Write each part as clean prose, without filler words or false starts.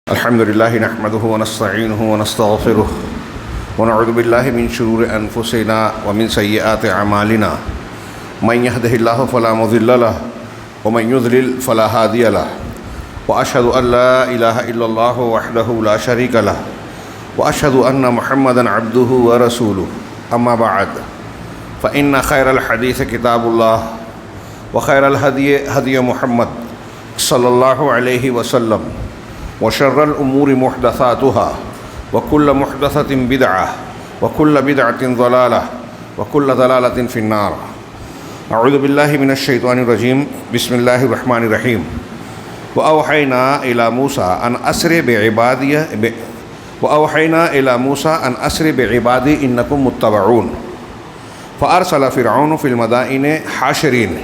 الحمد لله نحمده ونستعينه ونستغفره ونعوذ بالله من شرور أنفسنا ومن سيئات أعمالنا من يهده الله فلا مضل له ومن يضلل فلا هادي له وأشهد أن لا إله إلا الله وحده لا شريك له وأشهد أن محمدا عبده ورسوله أما بعد فإن خير الحديث كتاب الله وخير الهدي هدي محمد صلى الله عليه وسلم وشر الأمور محدثاتها وكل محدثة بدعة وكل بدعة ضلالة وكل ضلالة في النار. أعوذ بالله من الشيطان الرجيم. بسم الله الرحمن الرحيم. وأوحينا إلى موسى أن أسر بعبادي إنكم متبعون فأرسل فرعون في المدائن حاشرين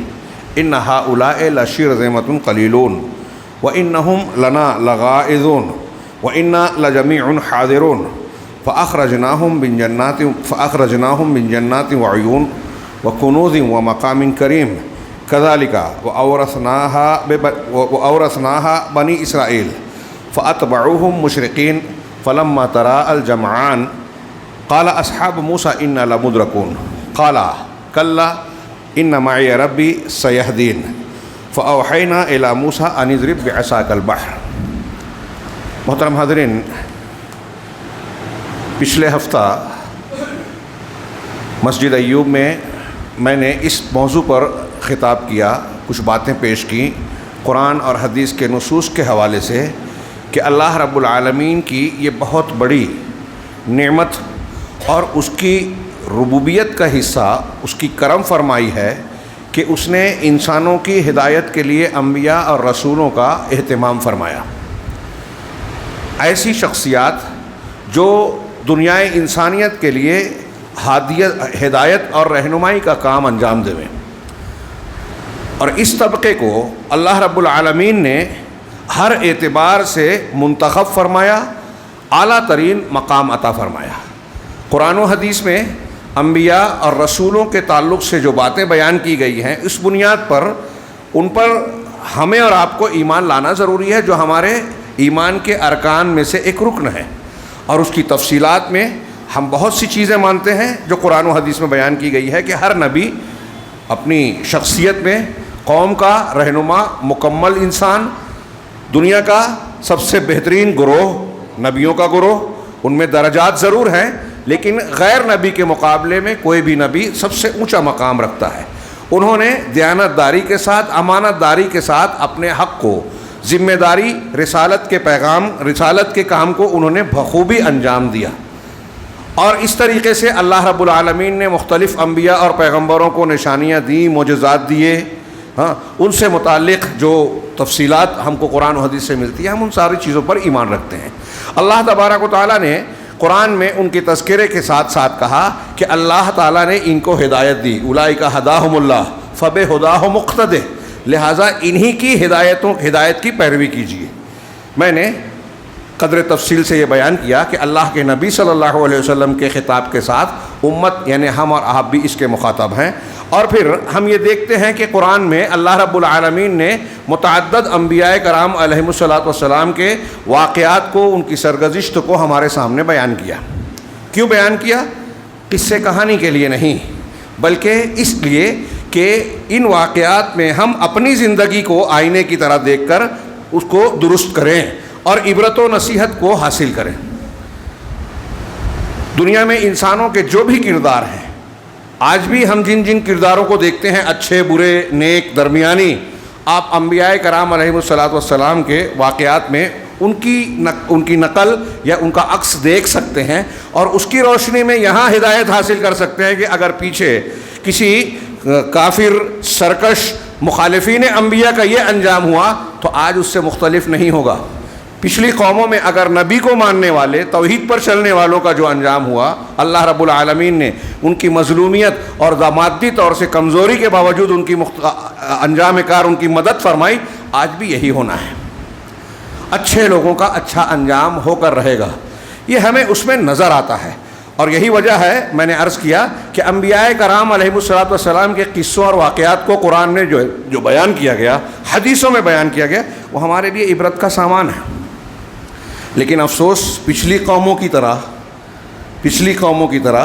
إن هؤلاء لشرذمة قليلون وإنهم لنا لغائظون وإنا لجميع حاذرون فأخرجناهم من جنات وعيون وكنوز ومقام كريم كذلك وأورثناها بني إسرائيل فأتبعوهم مشرقين فلما تراءى الجمعان قال أصحاب موسى إنا لمدركون قال كلا إن معي ربي سيهدين فأوحينا إلى موسى أن اضرب بعصاك البحر. محترم حاضرین، پچھلے ہفتہ مسجد ایوب میں نے اس موضوع پر خطاب کیا، کچھ باتیں پیش کی قرآن اور حدیث کے نصوص کے حوالے سے کہ اللہ رب العالمین کی یہ بہت بڑی نعمت اور اس کی ربوبیت کا حصہ، اس کی کرم فرمائی ہے کہ اس نے انسانوں کی ہدایت کے لیے انبیاء اور رسولوں کا اہتمام فرمایا. ایسی شخصیات جو دنیائے انسانیت کے لیے ہدایت اور رہنمائی کا کام انجام دیں، اور اس طبقے کو اللہ رب العالمین نے ہر اعتبار سے منتخب فرمایا، اعلیٰ ترین مقام عطا فرمایا. قرآن و حدیث میں انبیاء اور رسولوں کے تعلق سے جو باتیں بیان کی گئی ہیں، اس بنیاد پر ان پر ہمیں اور آپ کو ایمان لانا ضروری ہے، جو ہمارے ایمان کے ارکان میں سے ایک رکن ہے. اور اس کی تفصیلات میں ہم بہت سی چیزیں مانتے ہیں جو قرآن و حدیث میں بیان کی گئی ہے کہ ہر نبی اپنی شخصیت میں قوم کا رہنما، مکمل انسان، دنیا کا سب سے بہترین گروہ نبیوں کا گروہ، ان میں درجات ضرور ہیں لیکن غیر نبی کے مقابلے میں کوئی بھی نبی سب سے اونچا مقام رکھتا ہے. انہوں نے دیانت داری کے ساتھ، امانت داری کے ساتھ اپنے حق کو، ذمہ داری، رسالت کے کام کو انہوں نے بخوبی انجام دیا. اور اس طریقے سے اللہ رب العالمین نے مختلف انبیاء اور پیغمبروں کو نشانیاں دیں، معجزات دیے. ان سے متعلق جو تفصیلات ہم کو قرآن و حدیث سے ملتی ہیں، ہم ان ساری چیزوں پر ایمان رکھتے ہیں. اللہ تبارک و تعالیٰ نے قرآن میں ان کے تذکرے کے ساتھ ساتھ کہا کہ اللہ تعالیٰ نے ان کو ہدایت دی. اولئک ھداھم اللہ فبھداہ مقتدہ، لہٰذا انہی کی ہدایت کی پیروی کیجیے. میں نے قدر تفصیل سے یہ بیان کیا کہ اللہ کے نبی صلی اللہ علیہ وسلم کے خطاب کے ساتھ امت یعنی ہم اور آپ بھی اس کے مخاطب ہیں. اور پھر ہم یہ دیکھتے ہیں کہ قرآن میں اللہ رب العالمین نے متعدد انبیاء کرام علیہم الصلاۃ والسلام کے واقعات کو، ان کی سرگزشت کو ہمارے سامنے بیان کیا. کیوں بیان کیا؟ قصے کہانی کے لیے نہیں، بلکہ اس لیے کہ ان واقعات میں ہم اپنی زندگی کو آئینے کی طرح دیکھ کر اس کو درست کریں اور عبرت و نصیحت کو حاصل کریں. دنیا میں انسانوں کے جو بھی کردار ہیں، آج بھی ہم جن کرداروں کو دیکھتے ہیں، اچھے، برے، نیک، درمیانی، آپ انبیاء کرام علیہم الصلاۃ والسلام کے واقعات میں ان کی نقل یا ان کا عکس دیکھ سکتے ہیں، اور اس کی روشنی میں یہاں ہدایت حاصل کر سکتے ہیں کہ اگر پیچھے کسی کافر، سرکش مخالفین انبیاء کا یہ انجام ہوا تو آج اس سے مختلف نہیں ہوگا. پچھلی قوموں میں اگر نبی کو ماننے والے، توحید پر چلنے والوں کا جو انجام ہوا، اللہ رب العالمین نے ان کی مظلومیت اور مادی طور سے کمزوری کے باوجود ان کی انجام کار، ان کی مدد فرمائی. آج بھی یہی ہونا ہے. اچھے لوگوں کا اچھا انجام ہو کر رہے گا، یہ ہمیں اس میں نظر آتا ہے. اور یہی وجہ ہے، میں نے عرض کیا کہ انبیاء کرام علیہم الصلوۃ والسلام کے قصوں اور واقعات کو قرآن نے جو بیان کیا گیا، حدیثوں میں بیان کیا گیا، وہ ہمارے لیے عبرت کا سامان ہے. لیکن افسوس پچھلی قوموں کی طرح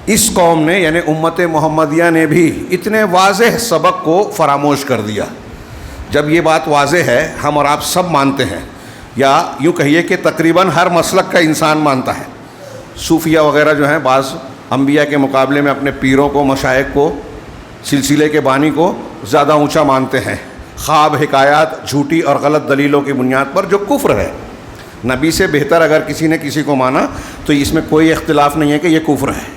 اس قوم نے یعنی امت محمدیہ نے بھی اتنے واضح سبق کو فراموش کر دیا. جب یہ بات واضح ہے، ہم اور آپ سب مانتے ہیں، یا یوں کہیے کہ تقریباً ہر مسلک کا انسان مانتا ہے. صوفیہ وغیرہ جو ہیں بعض انبیاء کے مقابلے میں اپنے پیروں کو، مشائخ کو، سلسلے کے بانی کو زیادہ اونچا مانتے ہیں، خواب، حکایات، جھوٹی اور غلط دلیلوں کی بنیاد پر، جو کفر ہے. نبی سے بہتر اگر کسی نے کسی کو مانا تو اس میں کوئی اختلاف نہیں ہے کہ یہ کفر ہے.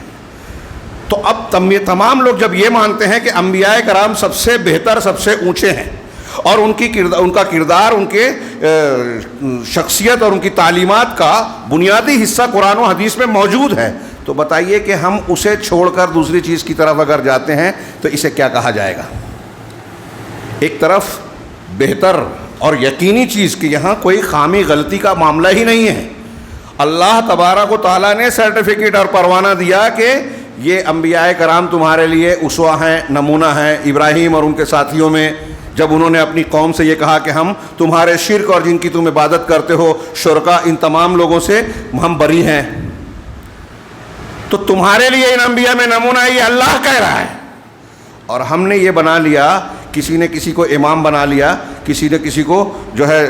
تو اب تمام لوگ جب یہ مانتے ہیں کہ انبیاء کرام سب سے بہتر، سب سے اونچے ہیں، اور ان کا کردار، ان کے شخصیت اور ان کی تعلیمات کا بنیادی حصہ قرآن و حدیث میں موجود ہے، تو بتائیے کہ ہم اسے چھوڑ کر دوسری چیز کی طرف اگر جاتے ہیں تو اسے کیا کہا جائے گا؟ ایک طرف بہتر اور یقینی چیز کہ یہاں کوئی خامی غلطی کا معاملہ ہی نہیں ہے. اللہ تبارک و تعالیٰ نے سرٹیفکیٹ اور پروانہ دیا کہ یہ انبیاء کرام تمہارے لیے اسوہ ہیں، نمونہ ہیں. ابراہیم اور ان کے ساتھیوں میں جب انہوں نے اپنی قوم سے یہ کہا کہ ہم تمہارے شرک اور جن کی تم عبادت کرتے ہو، شرکا، ان تمام لوگوں سے ہم بری ہیں، تو تمہارے لیے ان انبیاء میں نمونہ ہے، یہ اللہ کہہ رہا ہے. اور ہم نے یہ بنا لیا، کسی نے کسی کو امام بنا لیا، کسی نے کسی کو جو ہے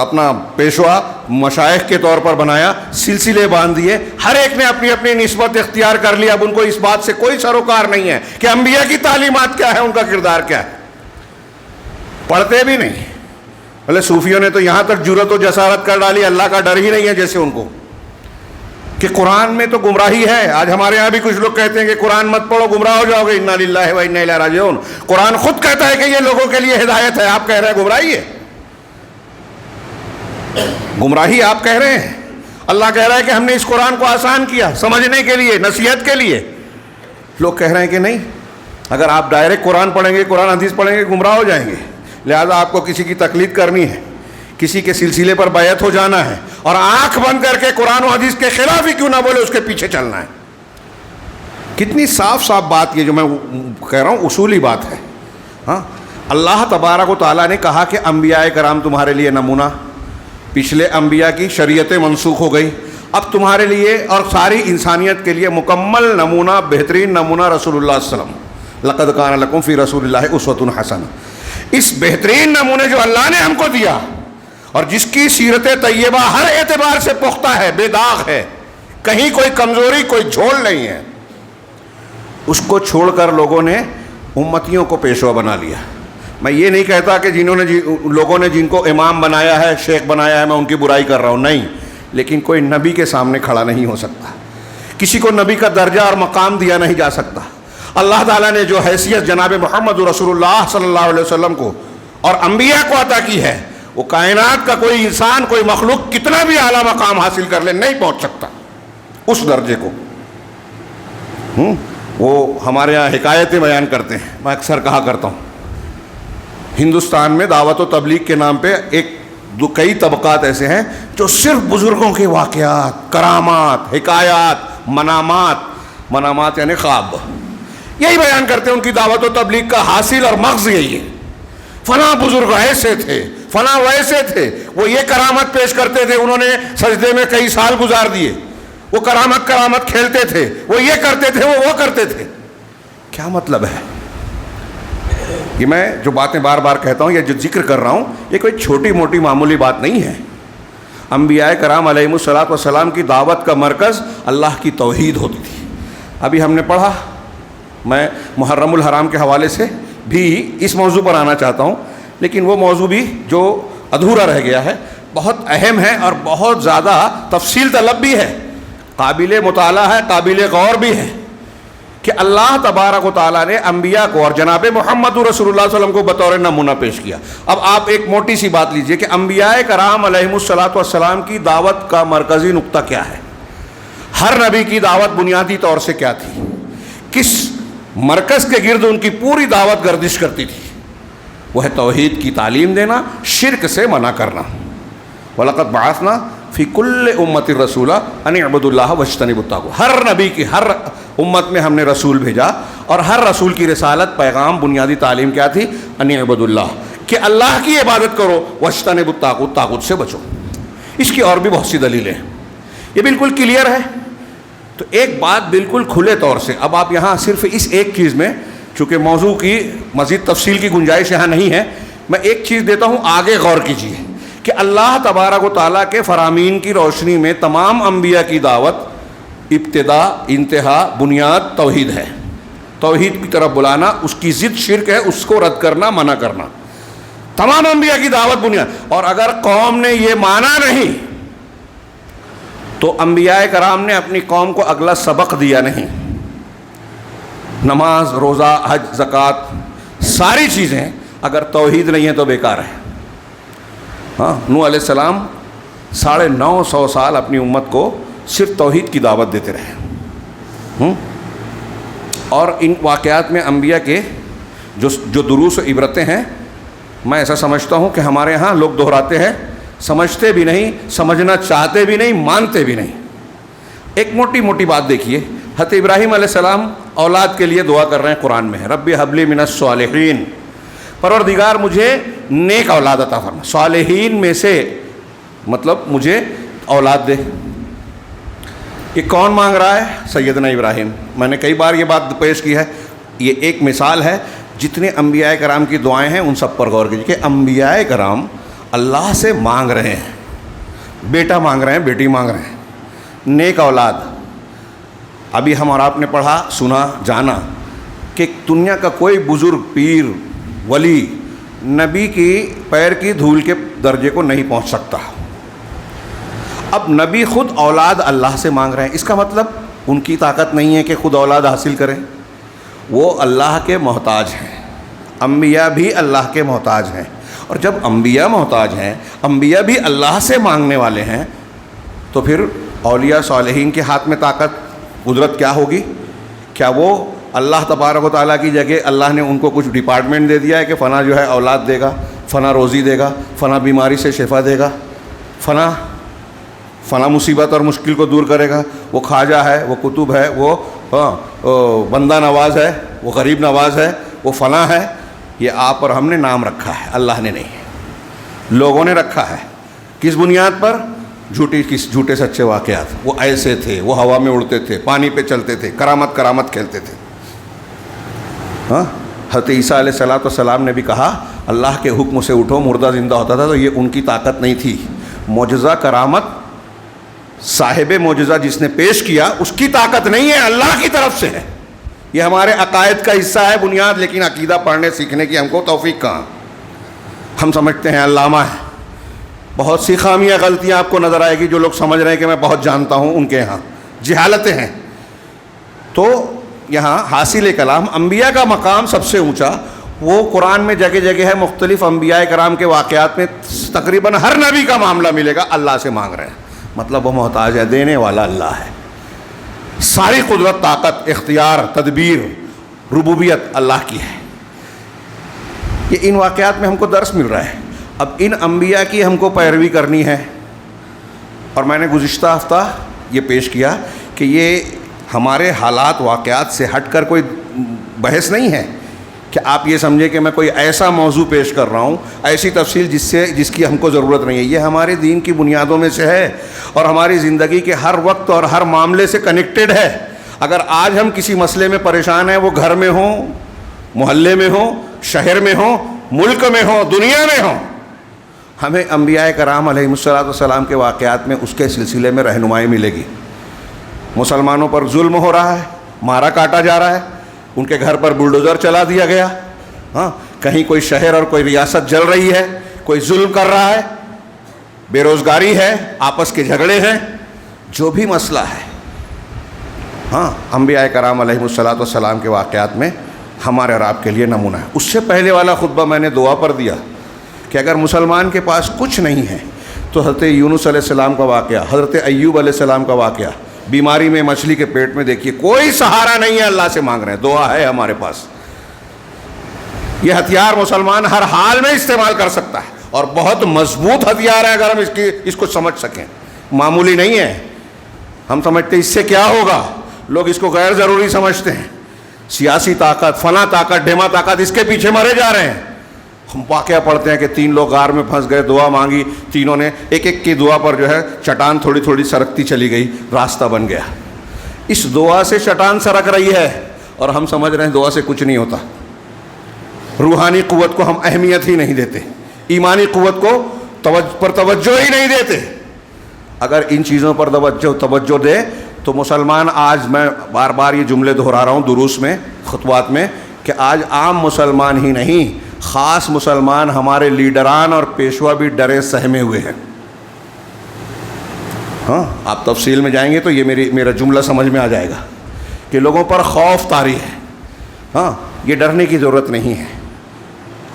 اپنا پیشوا مشائخ کے طور پر بنایا، سلسلے باندھ دیے، ہر ایک نے اپنی اپنی نسبت اختیار کر لیا. اب ان کو اس بات سے کوئی سروکار نہیں ہے کہ انبیاء کی تعلیمات کیا ہے، ان کا کردار کیا ہے. پڑھتے بھی نہیں. بھلے صوفیوں نے تو یہاں تک جرأت و جسارت کر ڈالی، اللہ کا ڈر ہی نہیں ہے جیسے ان کو، کہ قرآن میں تو گمراہی ہے. آج ہمارے یہاں بھی کچھ لوگ کہتے ہیں کہ قرآن مت پڑھو، گمراہ ہو جاؤ گے. انا للہ و انا الیہ راجعون. قرآن خود کہتا ہے کہ یہ لوگوں کے لیے ہدایت ہے، آپ کہہ رہے ہیں گمراہی ہے. گمراہی آپ کہہ رہے ہیں. اللہ کہہ رہا ہے کہ ہم نے اس قرآن کو آسان کیا سمجھنے کے لیے، نصیحت کے لیے. لوگ کہہ رہے ہیں کہ نہیں، اگر آپ ڈائریکٹ قرآن پڑھیں گے، قرآن حدیث پڑھیں گے، گمراہ ہو جائیں گے. لہذا آپ کو کسی کی تقلید کرنی ہے، کسی کے سلسلے پر بیعت ہو جانا ہے، اور آنکھ بند کر کے قرآن و حدیث کے خلاف ہی کیوں نہ بولے اس کے پیچھے چلنا ہے. کتنی صاف صاف بات یہ جو میں کہہ رہا ہوں اصولی بات ہے. ہاں، اللہ تبارک و تعالیٰ نے کہا کہ انبیاء کرام تمہارے لیے نمونہ. پچھلے انبیاء کی شریعتیں منسوخ ہو گئی، اب تمہارے لیے اور ساری انسانیت کے لیے مکمل نمونہ، بہترین نمونہ رسول اللہ صلی اللہ علیہ وسلم. لقد کان لکم فی رسول اللہ اسوۃ حسنہ. اس بہترین نمونے جو اللہ نے ہم کو دیا، اور جس کی سیرت طیبہ ہر اعتبار سے پختہ ہے، بے داغ ہے، کہیں کوئی کمزوری، کوئی جھول نہیں ہے، اس کو چھوڑ کر لوگوں نے امتیوں کو پیشوا بنا لیا. میں یہ نہیں کہتا کہ لوگوں نے جن کو امام بنایا ہے، شیخ بنایا ہے، میں ان کی برائی کر رہا ہوں، نہیں. لیکن کوئی نبی کے سامنے کھڑا نہیں ہو سکتا، کسی کو نبی کا درجہ اور مقام دیا نہیں جا سکتا. اللہ تعالیٰ نے جو حیثیت جناب محمد رسول اللہ صلی اللہ علیہ وسلم کو اور انبیاء کو عطا کی ہے، وہ کائنات کا کوئی انسان، کوئی مخلوق کتنا بھی اعلیٰ مقام حاصل کر لے نہیں پہنچ سکتا اس درجے کو. وہ ہمارے یہاں حکایتیں بیان کرتے ہیں. میں اکثر کہا کرتا ہوں، ہندوستان میں دعوت و تبلیغ کے نام پہ کئی طبقات ایسے ہیں جو صرف بزرگوں کے واقعات، کرامات، حکایات، منامات یعنی خواب، یہی بیان کرتے ہیں. ان کی دعوت و تبلیغ کا حاصل اور مغز یہی ہے. فلاں بزرگ ایسے تھے، فلاں ویسے تھے، وہ یہ کرامت پیش کرتے تھے، انہوں نے سجدے میں کئی سال گزار دیے، وہ کرامت کھیلتے تھے، وہ یہ کرتے تھے، وہ کرتے تھے. کیا مطلب ہے؟ یہ میں جو باتیں بار بار کہتا ہوں، یہ جو ذکر کر رہا ہوں، یہ کوئی چھوٹی موٹی معمولی بات نہیں ہے. انبیاء کرام علیہم الصلوۃ والسلام کی دعوت کا مرکز اللہ کی توحید ہوتی تھی. ابھی ہم نے پڑھا، میں محرم الحرام کے حوالے سے بھی اس موضوع پر آنا چاہتا ہوں، لیکن وہ موضوع بھی جو ادھورا رہ گیا ہے، بہت اہم ہے اور بہت زیادہ تفصیل طلب بھی ہے، قابل مطالعہ ہے، قابل غور بھی ہے، کہ اللہ تبارک و تعالیٰ نے انبیاء کو اور جناب محمد رسول اللہ صلی اللہ علیہ وسلم کو بطور نمونہ پیش کیا. اب آپ ایک موٹی سی بات لیجئے کہ انبیاء کرام علیہم الصلوۃ والسلام کی دعوت کا مرکزی نقطہ کیا ہے. ہر نبی کی دعوت بنیادی طور سے کیا تھی، کس مرکز کے گرد ان کی پوری دعوت گردش کرتی تھی؟ وہ ہے توحید کی تعلیم دینا، شرک سے منع کرنا. وَلَقَدْ بَعَثْنَا فِي كُلِّ أُمَّةٍ رَسُولًا أَنِ اعْبُدُوا اللَّهَ وَاجْتَنِبُوا الطَّاغُوتَ. ہر نبی کی، ہر امت میں ہم نے رسول بھیجا، اور ہر رسول کی رسالت، پیغام، بنیادی تعلیم کیا تھی؟ أَنِ اعْبُدُوا اللَّهَ، کہ اللہ کی عبادت کرو، وَاجْتَنِبُوا الطَّاغُوتَ، طاغوت سے بچو. اس کی اور بھی بہت سی دلیلیں ہیں، یہ بالکل کلیئر ہے۔ تو ایک بات بالکل کھلے طور سے، اب آپ یہاں صرف اس ایک چیز میں، چونکہ موضوع کی مزید تفصیل کی گنجائش یہاں نہیں ہے، میں ایک چیز دیتا ہوں، آگے غور کیجیے کہ اللہ تبارک و تعالیٰ کے فرامین کی روشنی میں تمام انبیاء کی دعوت ابتدا، انتہا، بنیاد توحید ہے۔ توحید کی طرف بلانا، اس کی ضد شرک ہے، اس کو رد کرنا، منع کرنا، تمام انبیاء کی دعوت بنیاد۔ اور اگر قوم نے یہ مانا نہیں تو انبیاء کرام نے اپنی قوم کو اگلا سبق دیا نہیں۔ نماز، روزہ، حج، زکوٰۃ، ساری چیزیں اگر توحید نہیں ہے تو بیکار ہے۔ ہاں، نوح علیہ السلام 950 سال اپنی امت کو صرف توحید کی دعوت دیتے رہے۔ اور ان واقعات میں انبیاء کے جو دروس و عبرتیں ہیں، میں ایسا سمجھتا ہوں کہ ہمارے ہاں لوگ دہراتے ہیں، سمجھتے بھی نہیں، سمجھنا چاہتے بھی نہیں، مانتے بھی نہیں۔ ایک موٹی موٹی بات دیکھیے، حضرت ابراہیم علیہ السلام اولاد کے لیے دعا کر رہے ہیں قرآن میں، رب ہب لی من الصالحین، پروردگار مجھے نیک اولاد عطا فرما، صالحین میں سے مطلب مجھے اولاد دے۔ یہ کون مانگ رہا ہے؟ سیدنا ابراہیم۔ میں نے کئی بار یہ بات پیش کی ہے، یہ ایک مثال ہے، جتنے انبیاء کرام کی دعائیں ہیں ان سب پر غور کیجیے کہ انبیاء کرام اللہ سے مانگ رہے ہیں، بیٹا مانگ رہے ہیں، بیٹی مانگ رہے ہیں، نیک اولاد۔ ابھی ہم اور آپ نے پڑھا، سنا، جانا کہ دنیا کا کوئی بزرگ، پیر، ولی نبی کی پیر کی دھول کے درجے کو نہیں پہنچ سکتا۔ اب نبی خود اولاد اللہ سے مانگ رہے ہیں، اس کا مطلب ان کی طاقت نہیں ہے کہ خود اولاد حاصل کریں، وہ اللہ کے محتاج ہیں۔ انبیاء بھی اللہ کے محتاج ہیں، اور جب انبیاء محتاج ہیں، انبیاء بھی اللہ سے مانگنے والے ہیں، تو پھر اولیاء صالحین کے ہاتھ میں طاقت، قدرت کیا ہوگی؟ کیا وہ اللہ تبارک و تعالیٰ کی جگہ اللہ نے ان کو کچھ ڈپارٹمنٹ دے دیا ہے کہ فلاں جو ہے اولاد دے گا، فلاں روزی دے گا، فلاں بیماری سے شفا دے گا، فلاں مصیبت اور مشکل کو دور کرے گا، وہ خواجہ ہے، وہ قطب ہے، وہ بندہ نواز ہے، وہ غریب نواز ہے، وہ فلاں ہے؟ یہ آپ اور ہم نے نام رکھا ہے، اللہ نے نہیں، لوگوں نے رکھا ہے۔ کس بنیاد پر؟ جھوٹے سچے واقعات، وہ ایسے تھے، وہ ہوا میں اڑتے تھے، پانی پہ چلتے تھے، کرامت کھیلتے تھے۔ ہاں، حضرت عیسیٰ علیہ السلام نے بھی کہا اللہ کے حکم سے اٹھو، مردہ زندہ ہوتا تھا، تو یہ ان کی طاقت نہیں تھی۔ معجزہ، کرامت، صاحب معجزہ جس نے پیش کیا اس کی طاقت نہیں ہے، اللہ کی طرف سے ہے۔ یہ ہمارے عقائد کا حصہ ہے، بنیاد، لیکن عقیدہ پڑھنے سیکھنے کی ہم کو توفیق کہاں؟ ہم سمجھتے ہیں علامہ ہے۔ بہت سی خامیاں، غلطیاں آپ کو نظر آئے گی، جو لوگ سمجھ رہے ہیں کہ میں بہت جانتا ہوں، ان کے یہاں جہالتیں ہیں۔ تو یہاں حاصل کلام انبیاء کا مقام سب سے اونچا، وہ قرآن میں جگہ جگہ ہے، مختلف انبیاء کرام کے واقعات میں تقریباً ہر نبی کا معاملہ ملے گا، اللہ سے مانگ رہے ہیں، مطلب وہ محتاج ہے، دینے والا اللہ ہے۔ ساری قدرت، طاقت، اختیار، تدبیر، ربوبیت اللہ کی ہے۔ یہ ان واقعات میں ہم کو درس مل رہا ہے۔ اب ان انبیاء کی ہم کو پیروی کرنی ہے، اور میں نے گزشتہ ہفتہ یہ پیش کیا کہ یہ ہمارے حالات، واقعات سے ہٹ کر کوئی بحث نہیں ہے کہ آپ یہ سمجھیں کہ میں کوئی ایسا موضوع پیش کر رہا ہوں، ایسی تفصیل جس کی ہم کو ضرورت نہیں ہے۔ یہ ہمارے دین کی بنیادوں میں سے ہے، اور ہماری زندگی کے ہر وقت اور ہر معاملے سے کنیکٹڈ ہے۔ اگر آج ہم کسی مسئلے میں پریشان ہیں، وہ گھر میں ہوں، محلے میں ہوں، شہر میں ہوں، ملک میں ہوں، دنیا میں ہوں، ہمیں انبیاء کرام علیہ السلام کے واقعات میں اس کے سلسلے میں رہنمائی ملے گی۔ مسلمانوں پر ظلم ہو رہا ہے، مارا کاٹا جا رہا ہے، ان کے گھر پر بلڈوزر چلا دیا گیا، ہاں، کہیں کوئی شہر اور کوئی ریاست جل رہی ہے، کوئی ظلم کر رہا ہے، بے روزگاری ہے، آپس کے جھگڑے ہیں، جو بھی مسئلہ ہے، ہاں، انبیاء کرام علیہ السلام کے واقعات میں ہمارے اور آپ کے لیے نمونہ ہے۔ اس سے پہلے والا خطبہ میں نے دعا پر دیا کہ اگر مسلمان کے پاس کچھ نہیں ہے تو حضرت یونس علیہ السلام کا واقعہ، حضرت ایوب علیہ السلام کا واقعہ، بیماری میں، مچھلی کے پیٹ میں، دیکھیے کوئی سہارا نہیں ہے، اللہ سے مانگ رہے ہیں، دعا ہے ہمارے پاس۔ یہ ہتھیار مسلمان ہر حال میں استعمال کر سکتا ہے، اور بہت مضبوط ہتھیار ہے اگر ہم اس کو سمجھ سکیں، معمولی نہیں ہے۔ ہم سمجھتے اس سے کیا ہوگا، لوگ اس کو غیر ضروری سمجھتے ہیں، سیاسی طاقت، فلاں طاقت، ڈھیما طاقت، اس کے پیچھے مرے جا رہے ہیں۔ ہم واقعہ پڑھتے ہیں کہ 3 لوگ غار میں پھنس گئے, دعا مانگی, تینوں نے ایک ایک کی دعا پر جو ہے چٹان تھوڑی تھوڑی سرکتی چلی گئی, راستہ بن گیا. اس دعا سے چٹان سرک رہی ہے اور ہم سمجھ رہے ہیں دعا سے کچھ نہیں ہوتا. روحانی قوت کو ہم اہمیت ہی نہیں دیتے, ایمانی قوت کو پر توجہ ہی نہیں دیتے. اگر ان چیزوں پر توجہ دے تو مسلمان, آج میں بار بار یہ جملے دہرا رہا ہوں دروس میں, خطبات میں, کہ آج عام مسلمان ہی نہیں, خاص مسلمان ہمارے لیڈران اور پیشوا بھی ڈرے سہمے ہوئے ہیں. ہاں, آپ تفصیل میں جائیں گے تو یہ میرا جملہ سمجھ میں آ جائے گا کہ لوگوں پر خوف طاری ہے. ہاں, یہ ڈرنے کی ضرورت نہیں ہے.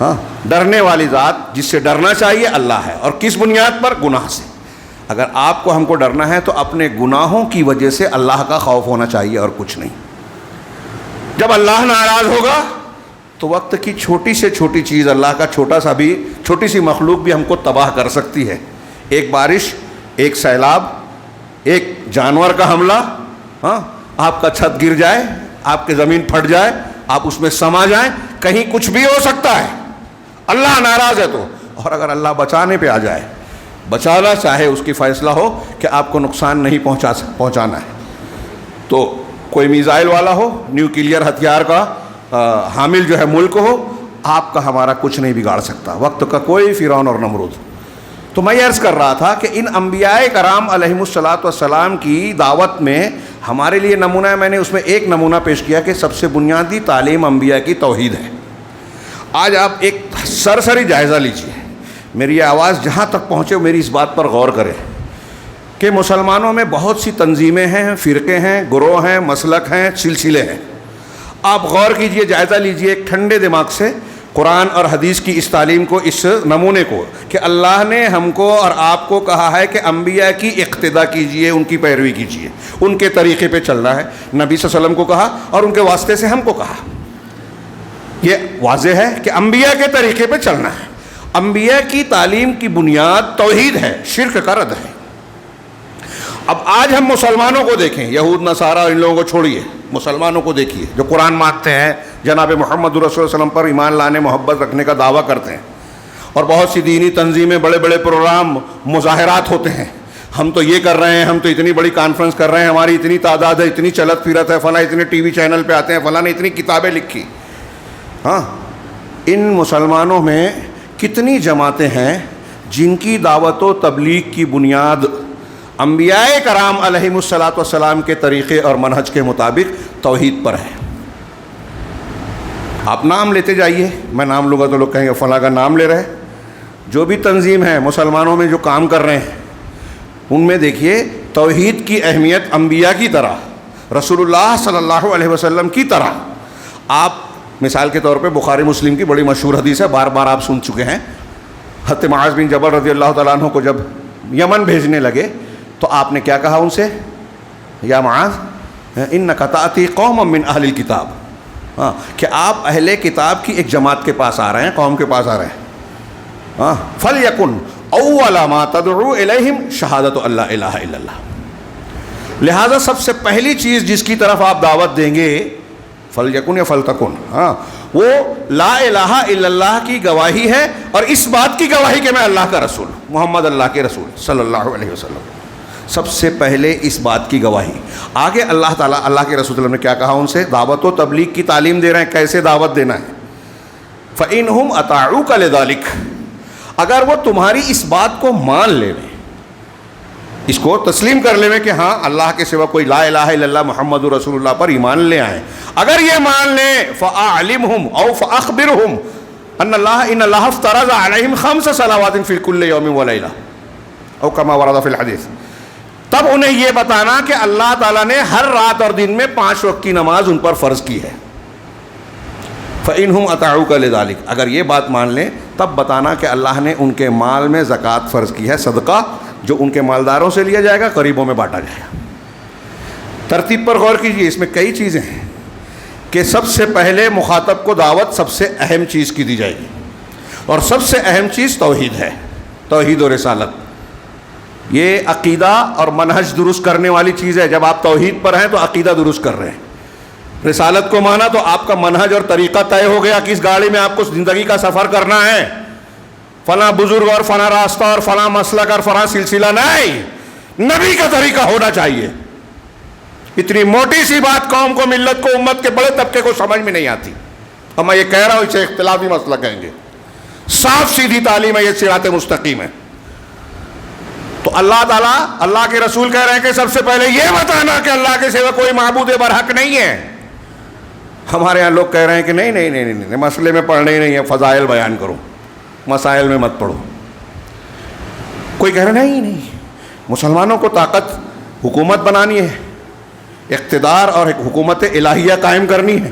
ہاں, ڈرنے والی ذات جس سے ڈرنا چاہیے اللہ ہے. اور کس بنیاد پر؟ گناہ سے. اگر آپ کو ہم کو ڈرنا ہے تو اپنے گناہوں کی وجہ سے اللہ کا خوف ہونا چاہیے اور کچھ نہیں. جب اللہ ناراض ہوگا تو وقت کی چھوٹی سے چھوٹی چیز, اللہ کا چھوٹی سی مخلوق بھی ہم کو تباہ کر سکتی ہے. ایک بارش, ایک سیلاب, ایک جانور کا حملہ, ہاں, آپ کا چھت گر جائے, آپ کی زمین پھٹ جائے, آپ اس میں سما جائیں, کہیں کچھ بھی ہو سکتا ہے. اللہ ناراض ہے تو. اور اگر اللہ بچانے پہ آ جائے, بچانا چاہے, اس کی فیصلہ ہو کہ آپ کو نقصان نہیں پہنچانا ہے, تو کوئی میزائل والا ہو, نیوکلیئر ہتھیار کا حامل جو ہے ملک ہو, آپ کا ہمارا کچھ نہیں بگاڑ سکتا. وقت کا کوئی فرعون اور نمرود. تو میں یہ عرض کر رہا تھا کہ ان انبیاء کرام علیہم الصلاۃ والسلام کی دعوت میں ہمارے لیے نمونہ ہے. میں نے اس میں ایک نمونہ پیش کیا کہ سب سے بنیادی تعلیم انبیاء کی توحید ہے. آج آپ ایک سرسری جائزہ لیجیے, میری آواز جہاں تک پہنچے میری اس بات پر غور کریں کہ مسلمانوں میں بہت سی تنظیمیں ہیں, فرقے ہیں, گروہ ہیں, مسلک ہیں, سلسلے ہیں. آپ غور کیجئے, جائزہ لیجئے ایک ٹھنڈے دماغ سے قرآن اور حدیث کی اس تعلیم کو, اس نمونے کو, کہ اللہ نے ہم کو اور آپ کو کہا ہے کہ انبیاء کی اقتداء کیجئے, ان کی پیروی کیجئے, ان کے طریقے پہ چلنا ہے. نبی صلی اللہ علیہ وسلم کو کہا اور ان کے واسطے سے ہم کو کہا. یہ واضح ہے کہ انبیاء کے طریقے پہ چلنا ہے. انبیاء کی تعلیم کی بنیاد توحید ہے, شرک کا رد ہے. اب آج ہم مسلمانوں کو دیکھیں, یہود نصارہ ان لوگوں کو چھوڑیے, مسلمانوں کو دیکھیے جو قرآن مانتے ہیں, جناب محمد رسول اللہ صلی اللہ علیہ وسلم پر ایمان لانے, محبت رکھنے کا دعویٰ کرتے ہیں, اور بہت سی دینی تنظیمیں, بڑے بڑے پروگرام, مظاہرات ہوتے ہیں. ہم تو یہ کر رہے ہیں, ہم تو اتنی بڑی کانفرنس کر رہے ہیں, ہماری اتنی تعداد ہے, اتنی چلت پھرت ہے, فلاں اتنے ٹی وی چینل پہ آتے ہیں, فلاں نے اتنی کتابیں لکھی. ہاں, ان مسلمانوں میں کتنی جماعتیں ہیں جن کی دعوت و تبلیغ کی بنیاد انبیاء کرام علیہم الصلاۃ والسلام کے طریقے اور منہج کے مطابق توحید پر ہے. آپ نام لیتے جائیے, میں نام لوں گا تو لوگ کہیں گے فلاں کا نام لے رہے. جو بھی تنظیم ہے مسلمانوں میں جو کام کر رہے ہیں, ان میں دیکھیے توحید کی اہمیت انبیاء کی طرح, رسول اللہ صلی اللہ علیہ وسلم کی طرح. آپ مثال کے طور پہ بخاری مسلم کی بڑی مشہور حدیث ہے, بار بار آپ سن چکے ہیں. حضرت معاذ بن جبل رضی اللہ تعالیٰ عنہ کو جب یمن بھیجنے لگے تو آپ نے کیا کہا ان سے, یا معاذ انک تأتی قوما من اہل الکتاب, ہاں, کہ آپ اہل کتاب کی ایک جماعت کے پاس آ رہے ہیں, قوم کے پاس آ رہے ہیں. ہاں, فلیکن اول ما تدعو الیہم شہادۃ اللہ الہ الا اللہ. لہذا سب سے پہلی چیز جس کی طرف آپ دعوت دیں گے, فلیکن یا فلتکن, ہاں, وہ لا الہ الا اللہ کی گواہی ہے, اور اس بات کی گواہی کہ میں اللہ کا رسول, محمد اللہ کے رسول صلی اللہ علیہ وسلم. سب سے پہلے اس بات کی گواہی. آگے اللہ تعالیٰ, اللہ کے رسول صلی اللہ علیہ وسلم نے کیا کہا ان سے, دعوت و تبلیغ کی تعلیم دے رہے ہیں, کیسے دعوت دینا ہے. فَإِنْهُمْ أَطَاعُوكَ لِذَلِكَ, اگر وہ تمہاری اس بات کو مان لے لیں, اس کو تسلیم کر لیں کہ ہاں اللہ کے سوا کوئی لا الہ الا اللہ محمد رسول اللہ پر ایمان لے آئیں, اگر یہ مان لیں, فَأَعْلِمْهُمْ أَوْ فَأَخْبِرْهُمْ أَنَّ اللَّهَ افْتَرَضَ عَلَيْهِمْ 5 صَلَوَاتٍ فِي كُلِّ يَوْمٍ وَلَيْلَةٍ أَوْ كَمَا وَرَدَ فِي الْحَدِيثِ. تب انہیں یہ بتانا کہ اللہ تعالیٰ نے ہر رات اور دن میں 5 وقت کی نماز ان پر فرض کی ہے. فَإِنْهُمْ أَطَاعُوكَ لِذَلِكَ, اگر یہ بات مان لیں تب بتانا کہ اللہ نے ان کے مال میں زکوٰۃ فرض کی ہے, صدقہ جو ان کے مالداروں سے لیا جائے گا, غریبوں میں بانٹا جائے گا. ترتیب پر غور کیجیے, اس میں کئی چیزیں ہیں کہ سب سے پہلے مخاطب کو دعوت سب سے اہم چیز کی دی جائے گی, اور سب سے اہم چیز توحید ہے, توحید و رسالت. یہ عقیدہ اور منہج درست کرنے والی چیز ہے. جب آپ توحید پر ہیں تو عقیدہ درست کر رہے ہیں, رسالت کو مانا تو آپ کا منہج اور طریقہ طے ہو گیا کہ اس گاڑی میں آپ کو زندگی کا سفر کرنا ہے، فلاں بزرگ اور فلاں راستہ اور فلاں مسلک اور فلاں سلسلہ نہیں، نبی کا طریقہ ہونا چاہیے۔ اتنی موٹی سی بات قوم کو، ملت کو، امت کے بڑے طبقے کو سمجھ میں نہیں آتی، اور میں یہ کہہ رہا ہوں اسے اختلافی مسئلہ کہیں گے۔ صاف سیدھی تعلیم ہے، یہ صراط مستقیم ہے۔ تو اللہ تعالیٰ، اللہ کے رسول کہہ رہے ہیں کہ سب سے پہلے یہ بتانا کہ اللہ کے سوا کوئی معبود برحق نہیں ہے۔ ہمارے ہاں لوگ کہہ رہے ہیں کہ نہیں نہیں نہیں نہیں، مسئلے میں پڑھنا ہی نہیں ہے، فضائل بیان کرو، مسائل میں مت پڑھو۔ کوئی کہہ رہا نہیں نہیں، مسلمانوں کو طاقت حکومت بنانی ہے، اقتدار اور حکومت الہیہ قائم کرنی ہے،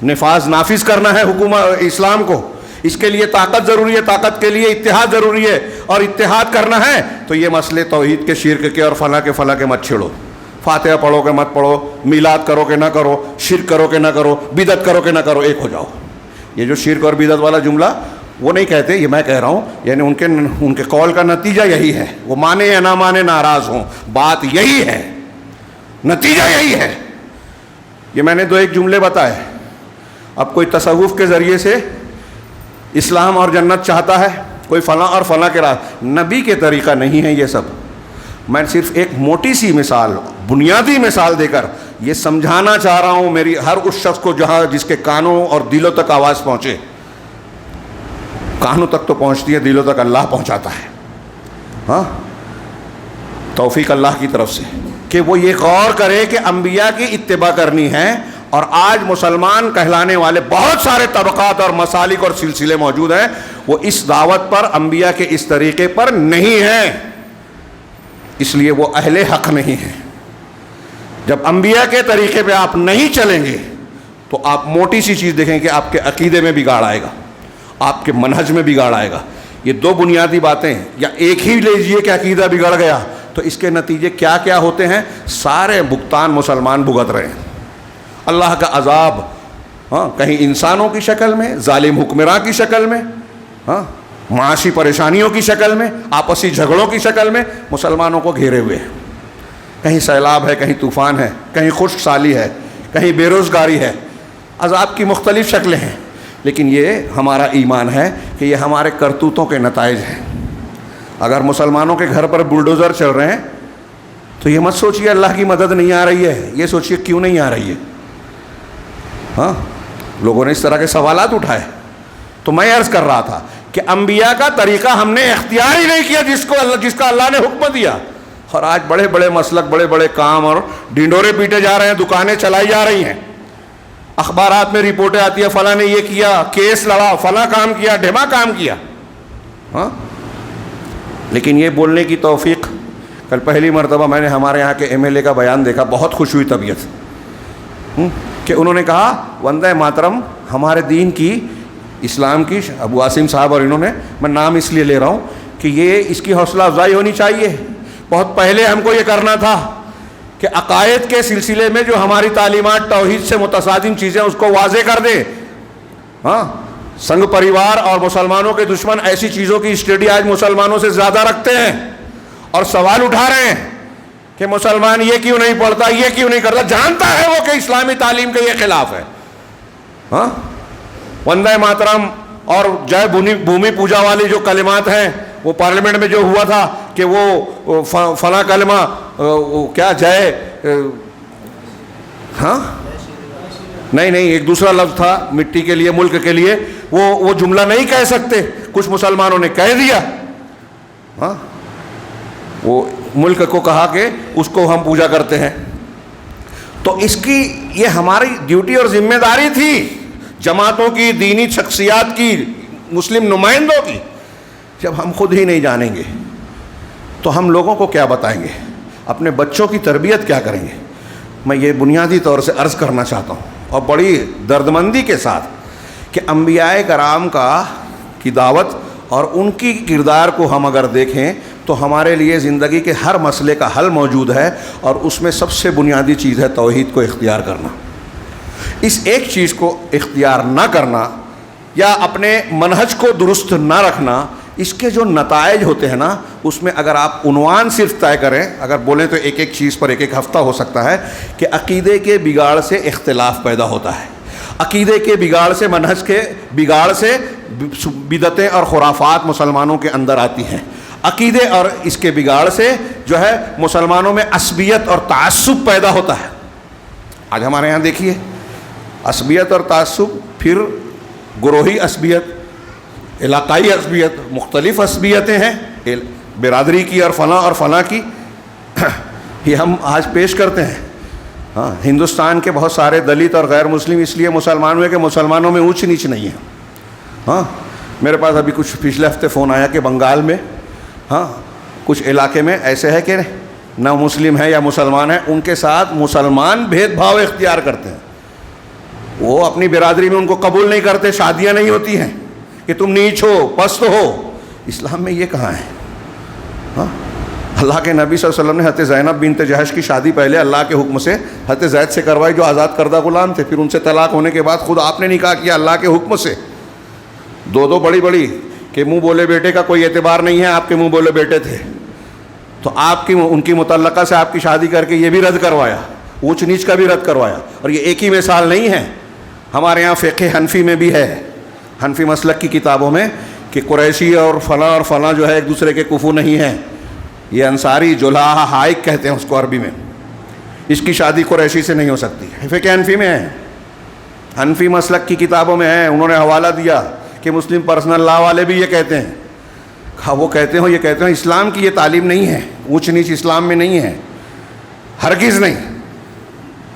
نافذ کرنا ہے حکومت اسلام کو، اس کے لیے طاقت ضروری ہے، طاقت کے لیے اتحاد ضروری ہے، اور اتحاد کرنا ہے تو یہ مسئلے توحید کے، شرک کے اور فلاں کے مت چھیڑو، فاتحہ پڑھو کہ مت پڑھو، میلاد کرو کہ نہ کرو، شرک کرو کہ نہ کرو، بدعت کرو کہ نہ کرو، ایک ہو جاؤ۔ یہ جو شرک اور بدعت والا جملہ وہ نہیں کہتے، یہ میں کہہ رہا ہوں، یعنی ان کے قول کا نتیجہ یہی ہے، وہ مانے یا نہ مانے، ناراض ہوں، بات یہی ہے، نتیجہ یہی ہے۔ یہ میں نے دو ایک جملے بتائے۔ اب کوئی تصوف کے ذریعے سے اسلام اور جنت چاہتا ہے، کوئی فلاں اور فلاں کے راہ، نبی کے طریقہ نہیں ہے یہ سب۔ میں صرف ایک موٹی سی مثال، بنیادی مثال دے کر یہ سمجھانا چاہ رہا ہوں میری ہر اس شخص کو جس کے کانوں اور دلوں تک آواز پہنچے۔ کانوں تک تو پہنچتی ہے، دلوں تک اللہ پہنچاتا ہے۔ ہاں، توفیق اللہ کی طرف سے کہ وہ یہ غور کرے کہ انبیاء کی اتباع کرنی ہے۔ اور آج مسلمان کہلانے والے بہت سارے طبقات اور مسالک اور سلسلے موجود ہیں، وہ اس دعوت پر، انبیاء کے اس طریقے پر نہیں ہیں، اس لیے وہ اہل حق نہیں ہیں۔ جب انبیاء کے طریقے پہ آپ نہیں چلیں گے تو آپ موٹی سی چیز دیکھیں کہ آپ کے عقیدے میں بگاڑ آئے گا، آپ کے منہج میں بگاڑ آئے گا۔ یہ دو بنیادی باتیں، یا ایک ہی لیجئے کہ عقیدہ بگڑ گیا تو اس کے نتیجے کیا کیا ہوتے ہیں، سارے بھگتان مسلمان بھگت رہے ہیں۔ اللہ کا عذاب، ہاں، کہیں انسانوں کی شکل میں، ظالم حکمراں کی شکل میں، ہاں، معاشی پریشانیوں کی شکل میں، آپسی جھگڑوں کی شکل میں مسلمانوں کو گھیرے ہوئے ہیں۔ کہیں سیلاب ہے، کہیں طوفان ہے، کہیں خشک سالی ہے، کہیں بے روزگاری ہے، عذاب کی مختلف شکلیں ہیں۔ لیکن یہ ہمارا ایمان ہے کہ یہ ہمارے کرتوتوں کے نتائج ہیں۔ اگر مسلمانوں کے گھر پر بلڈوزر چل رہے ہیں تو یہ مت سوچیے اللہ کی مدد نہیں آ رہی ہے، یہ سوچیے کیوں نہیں آ رہی ہے۔ ہاں، لوگوں نے اس طرح کے سوالات اٹھائے، تو میں عرض کر رہا تھا کہ انبیاء کا طریقہ ہم نے اختیار ہی نہیں کیا جس کا اللہ نے حکم دیا، اور آج بڑے بڑے مسلک، بڑے بڑے کام اور ڈنڈورے پیٹے جا رہے ہیں، دکانیں چلائی جا رہی ہیں، اخبارات میں رپورٹیں آتی ہیں فلاں نے یہ کیا، کیس لڑا، فلاں کام کیا، ڈھما کام کیا۔ ہاں، لیکن یہ بولنے کی توفیق، کل پہلی مرتبہ میں نے ہمارے یہاں کے MLA کا بیان دیکھا، بہت خوش ہوئی طبیعت کہ انہوں نے کہا وندے ماترم ہمارے دین کی، اسلام کی، ابو عاصم صاحب اور انہوں نے، میں نام اس لیے لے رہا ہوں کہ یہ اس کی حوصلہ افزائی ہونی چاہیے۔ بہت پہلے ہم کو یہ کرنا تھا کہ عقائد کے سلسلے میں جو ہماری تعلیمات توحید سے متصادم چیزیں اس کو واضح کر دے۔ ہاں، سنگ پریوار اور مسلمانوں کے دشمن ایسی چیزوں کی اسٹڈی آج مسلمانوں سے زیادہ رکھتے ہیں اور سوال اٹھا رہے ہیں کہ مسلمان یہ کیوں نہیں پڑھتا، یہ کیوں نہیں کرتا، جانتا ہے وہ کہ اسلامی تعلیم کے یہ خلاف ہے۔ ہاں، وندے ماترم اور جے بھومی پوجا والی جو کلمات ہیں، وہ پارلیمنٹ میں جو ہوا تھا کہ وہ فلاں کلمہ کیا جے، ہاں نہیں ایک دوسرا لفظ تھا مٹی کے لیے، ملک کے لیے، وہ جملہ نہیں کہہ سکتے، کچھ مسلمانوں نے کہہ دیا۔ ہاں، وہ ملک کو کہا کہ اس کو ہم پوجا کرتے ہیں۔ تو اس کی یہ ہماری ڈیوٹی اور ذمہ داری تھی، جماعتوں کی، دینی شخصیات کی، مسلم نمائندوں کی۔ جب ہم خود ہی نہیں جانیں گے تو ہم لوگوں کو کیا بتائیں گے، اپنے بچوں کی تربیت کیا کریں گے؟ میں یہ بنیادی طور سے عرض کرنا چاہتا ہوں، اور بڑی دردمندی کے ساتھ، کہ انبیاء کرام کی دعوت اور ان کی کردار کو ہم اگر دیکھیں تو ہمارے لیے زندگی کے ہر مسئلے کا حل موجود ہے، اور اس میں سب سے بنیادی چیز ہے توحید کو اختیار کرنا۔ اس ایک چیز کو اختیار نہ کرنا یا اپنے منہج کو درست نہ رکھنا، اس کے جو نتائج ہوتے ہیں نا، اس میں اگر آپ عنوان صرف طے کریں، اگر بولیں تو ایک ایک چیز پر ایک ایک ہفتہ ہو سکتا ہے کہ عقیدے کے بگاڑ سے اختلاف پیدا ہوتا ہے، عقیدے کے بگاڑ سے، منہج کے بگاڑ سے بدعتیں اور خرافات مسلمانوں کے اندر آتی ہیں، عقیدے اور اس کے بگاڑ سے جو ہے مسلمانوں میں عصبیت اور تعصب پیدا ہوتا ہے۔ آج ہمارے یہاں دیکھیے عصبیت اور تعصب، پھر گروہی عصبیت، علاقائی عصبیت، مختلف عصبیتیں ہیں برادری کی اور فلاں کی، یہ ہم آج پیش کرتے ہیں۔ ہاں، ہندوستان کے بہت سارے دلت اور غیر مسلم اس لیے مسلمان ہوئے کہ مسلمانوں میں اونچ نیچ نہیں ہے۔ ہاں، میرے پاس ابھی کچھ پچھلے ہفتے فون آیا کہ بنگال میں کچھ علاقے میں ایسے ہے کہ نہ مسلم ہے یا مسلمان ہے، ان کے ساتھ مسلمان بھید بھاؤ اختیار کرتے ہیں، وہ اپنی برادری میں ان کو قبول نہیں کرتے، شادیاں نہیں ہوتی ہیں کہ تم نیچ ہو، پست ہو۔ اسلام میں یہ کہاں ہے؟ ہاں، اللہ کے نبی صلی اللہ علیہ وسلم نے حضرت زینب بنت جہش کی شادی پہلے اللہ کے حکم سے حضرت زید سے کروائی جو آزاد کردہ غلام تھے، پھر ان سے طلاق ہونے کے بعد خود آپ نے نکاح کیا اللہ کے حکم سے۔ دو بڑی کہ منہ بولے بیٹے کا کوئی اعتبار نہیں ہے، آپ کے منہ بولے بیٹے تھے، تو آپ کی ان کی متعلقہ سے آپ کی شادی کر کے یہ بھی رد کروایا، اونچ نیچ کا بھی رد کروایا۔ اور یہ ایک ہی مثال نہیں ہے، ہمارے یہاں فقہ حنفی میں بھی ہے، حنفی مسلک کی کتابوں میں، کہ قریشی اور فلاں جو ہے ایک دوسرے کے کفو نہیں ہیں، یہ انصاری جلاح حائق کہتے ہیں اس کو عربی میں، اس کی شادی قریشی سے نہیں ہو سکتی، فقہ حنفی میں ہے، حنفی مسلک کی کتابوں میں ہے۔ انہوں نے حوالہ دیا کہ مسلم پرسنل لا والے بھی یہ کہتے ہیں، وہ کہتے ہیں، یہ کہتے ہیں اسلام کی یہ تعلیم نہیں ہے، اونچ نیچ اسلام میں نہیں ہے، ہرگز نہیں۔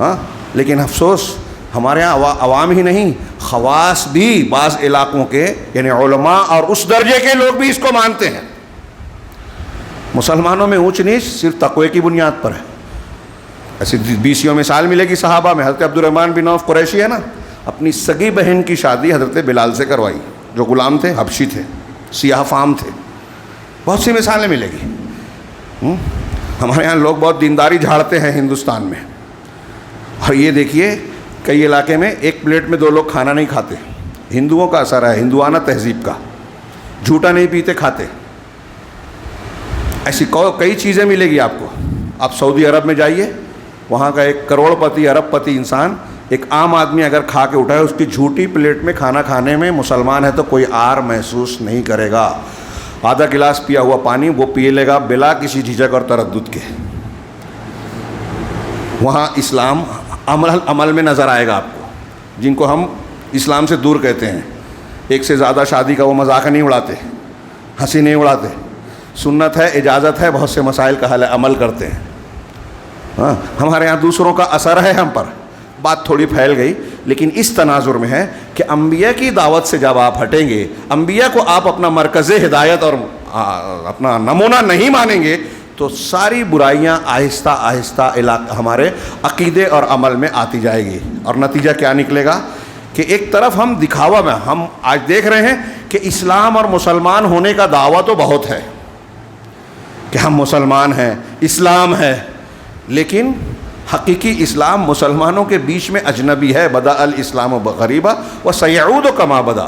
ہاں، لیکن افسوس ہمارے یہاں عوام ہی نہیں، خواص بھی بعض علاقوں کے یعنی علماء اور اس درجے کے لوگ بھی اس کو مانتے ہیں۔ مسلمانوں میں اونچ نیچ صرف تقوی کی بنیاد پر ہے۔ ایسی 20 مثال ملے گی صحابہ میں۔ حضرت عبدالرحمن بن عوف قریشی ہے نا، اپنی سگی بہن کی شادی حضرت بلال سے کروائی، جو غلام تھے، حبشی تھے، سیاہ فام تھے۔ بہت سی مثالیں ملے گی۔ ہمارے یہاں لوگ بہت دینداری جھاڑتے ہیں ہندوستان میں، اور یہ دیکھیے کئی علاقے میں ایک پلیٹ میں 2 لوگ کھانا نہیں کھاتے، ہندوؤں کا اثر ہے، ہندوانہ تہذیب کا، جھوٹا نہیں پیتے کھاتے۔ ایسی کئی چیزیں ملے گی آپ کو۔ آپ سعودی عرب میں جائیے، وہاں کا ایک کروڑ پتی ارب پتی انسان، ایک عام آدمی اگر کھا کے اٹھائے، اس کی جھوٹی پلیٹ میں کھانا کھانے میں مسلمان ہے تو کوئی آر محسوس نہیں کرے گا۔ آدھا گلاس پیا ہوا پانی وہ پی لے گا بلا کسی جھجک اور تردد کے۔ وہاں اسلام عمل میں نظر آئے گا آپ کو، جن کو ہم اسلام سے دور کہتے ہیں۔ ایک سے زیادہ شادی کا وہ مذاق نہیں اڑاتے، ہنسی نہیں اڑاتے، سنت ہے، اجازت ہے، بہت سے مسائل کا حل عمل کرتے ہیں۔ ہاں، ہمارے یہاں دوسروں کا اثر ہے ہم پر، بات تھوڑی پھیل گئی، لیکن اس تناظر میں ہے کہ انبیاء کی دعوت سے جب آپ ہٹیں گے، انبیاء کو آپ اپنا مرکز ہدایت اور اپنا نمونہ نہیں مانیں گے، تو ساری برائیاں آہستہ آہستہ ہمارے عقیدے اور عمل میں آتی جائے گی۔ اور نتیجہ کیا نکلے گا کہ ایک طرف ہم دکھاوا میں، ہم آج دیکھ رہے ہیں کہ اسلام اور مسلمان ہونے کا دعویٰ تو بہت ہے کہ ہم مسلمان ہیں، اسلام ہے، لیکن حقیقی اسلام مسلمانوں کے بیچ میں اجنبی ہے۔ بدأ الاسلام غریبا وسیعود کما بدا،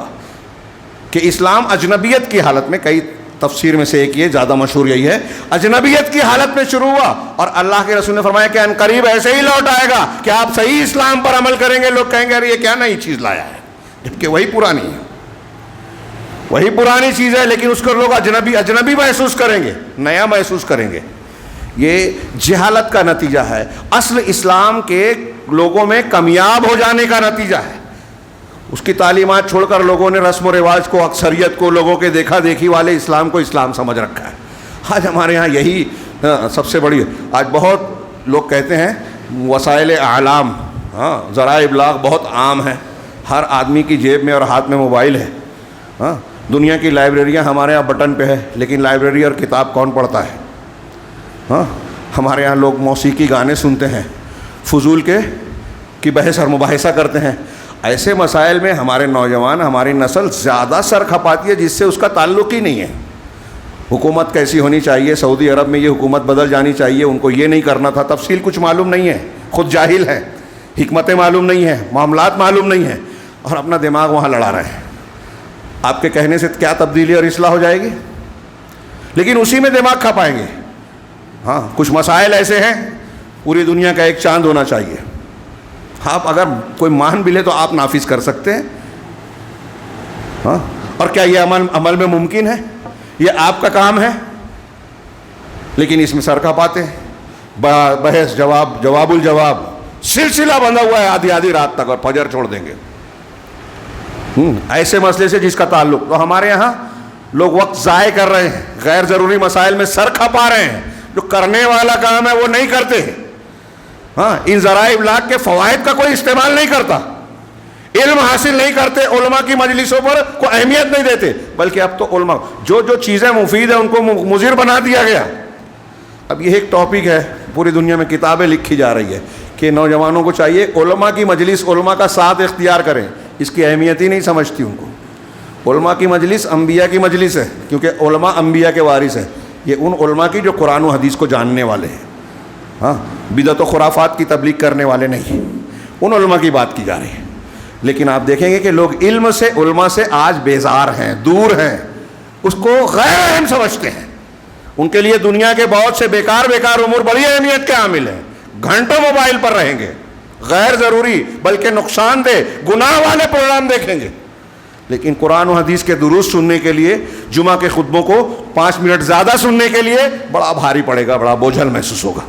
کہ اسلام اجنبیت کی حالت میں، کئی تفسیر میں سے ایک یہ زیادہ مشہور یہی ہے، اجنبیت کی حالت میں شروع ہوا، اور اللہ کے رسول نے فرمایا کہ عنقریب ایسے ہی لوٹ آئے گا کہ آپ صحیح اسلام پر عمل کریں گے، لوگ کہیں گے ارے یہ کیا نئی چیز لایا ہے، جبکہ وہی پرانی ہے، وہی پرانی چیز ہے، لیکن اس کو لوگ اجنبی محسوس کریں گے، نیا محسوس کریں گے۔ یہ جہالت کا نتیجہ ہے، اصل اسلام کے لوگوں میں کمیاب ہو جانے کا نتیجہ ہے۔ اس کی تعلیمات چھوڑ کر لوگوں نے رسم و رواج کو، اکثریت کو، لوگوں کے دیکھا دیکھی والے اسلام کو اسلام سمجھ رکھا ہے۔ آج ہمارے یہاں یہی سب سے بڑی، آج بہت لوگ کہتے ہیں وسائل اعلام، ذرائع ابلاغ بہت عام ہیں، ہر آدمی کی جیب میں اور ہاتھ میں موبائل ہے۔ دنیا کی لائبریریاں ہمارے یہاں بٹن پہ ہے، لیکن لائبریری اور کتاب کون پڑھتا ہے؟ ہمارے یہاں لوگ موسیقی گانے سنتے ہیں، فضول کی بحث اور مباحثہ کرتے ہیں۔ ایسے مسائل میں ہمارے نوجوان، ہماری نسل زیادہ سر کھپاتی ہے جس سے اس کا تعلق ہی نہیں ہے۔ حکومت کیسی ہونی چاہیے، سعودی عرب میں یہ حکومت بدل جانی چاہیے، ان کو یہ نہیں کرنا تھا، تفصیل کچھ معلوم نہیں ہے، خود جاہل ہے، حکمتیں معلوم نہیں ہیں، معاملات معلوم نہیں ہیں، اور اپنا دماغ وہاں لڑا رہے ہیں۔ آپ کے کہنے سے کیا تبدیلی اور اصلاح ہو جائے گی؟ لیکن اسی میں دماغ کھپائیں گے. ہاں کچھ مسائل ایسے ہیں پوری دنیا کا ایک چاند ہونا چاہیے. آپ اگر کوئی مان بھی لے تو آپ نافذ کر سکتے ہیں. ہاں اور کیا یہ عمل میں ممکن ہے؟ یہ آپ کا کام ہے. لیکن اس میں سر کھپاتے ہیں. بحث جواب الجواب سلسلہ بندھا ہوا ہے آدھی آدھی رات تک اور فجر چھوڑ دیں گے ایسے مسئلے سے جس کا تعلق. تو ہمارے یہاں لوگ وقت ضائع کر رہے ہیں, غیر ضروری مسائل میں سر کھپا رہے ہیں. جو کرنے والا کام ہے وہ نہیں کرتے. ہاں ان ذرائع ابلاغ کے فوائد کا کوئی استعمال نہیں کرتا, علم حاصل نہیں کرتے, علماء کی مجلسوں پر کوئی اہمیت نہیں دیتے. بلکہ اب تو علماء جو چیزیں مفید ہیں ان کو مضر بنا دیا گیا. اب یہ ایک ٹاپک ہے, پوری دنیا میں کتابیں لکھی جا رہی ہے کہ نوجوانوں کو چاہیے علماء کی مجلس, علماء کا ساتھ اختیار کریں. اس کی اہمیت ہی نہیں سمجھتی ان کو. علماء کی مجلس انبیاء کی مجلس ہے, کیونکہ علماء انبیاء کے وارث ہیں. یہ ان علماء کی جو قرآن و حدیث کو جاننے والے ہیں, ہاں بدعت و خرافات کی تبلیغ کرنے والے نہیں. ان علماء کی بات کی جا رہی ہے. لیکن آپ دیکھیں گے کہ لوگ علم سے, علماء سے آج بیزار ہیں, دور ہیں, اس کو غیر اہم سمجھتے ہیں. ان کے لیے دنیا کے بہت سے بیکار امور بڑی اہمیت کے حامل ہیں. گھنٹوں موبائل پر رہیں گے, غیر ضروری بلکہ نقصان دہ گناہ والے پروگرام دیکھیں گے. لیکن قرآن و حدیث کے دروس سننے کے لیے, جمعہ کے خطبوں کو 5 منٹ زیادہ سننے کے لیے بڑا بھاری پڑے گا, بڑا بوجھل محسوس ہوگا.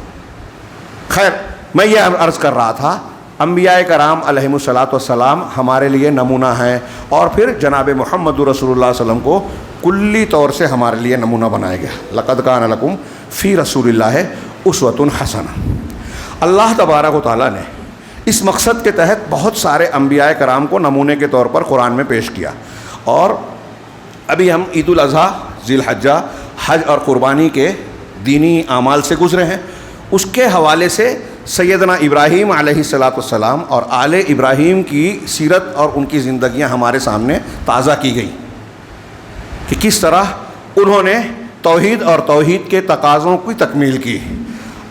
خیر, میں یہ عرض کر رہا تھا انبیاء کرام علیہم الصلاۃ والسلام ہمارے لیے نمونہ ہیں, اور پھر جناب محمد رسول اللہ صلی اللہ علیہ وسلم کو کلی طور سے ہمارے لیے نمونہ بنایا گیا. لقد کان لکم فی رسول اللہ اسوۃ حسنہ. اللہ تبارک و تعالیٰ نے اس مقصد کے تحت بہت سارے انبیاء کرام کو نمونے کے طور پر قرآن میں پیش کیا. اور ابھی ہم عید الاضحیٰ, ذی الحجہ, حج اور قربانی کے دینی اعمال سے گزرے ہیں. اس کے حوالے سے سیدنا ابراہیم علیہ الصلاۃ والسلام اور آل ابراہیم کی سیرت اور ان کی زندگیاں ہمارے سامنے تازہ کی گئی کہ کس طرح انہوں نے توحید اور توحید کے تقاضوں کی تکمیل کی.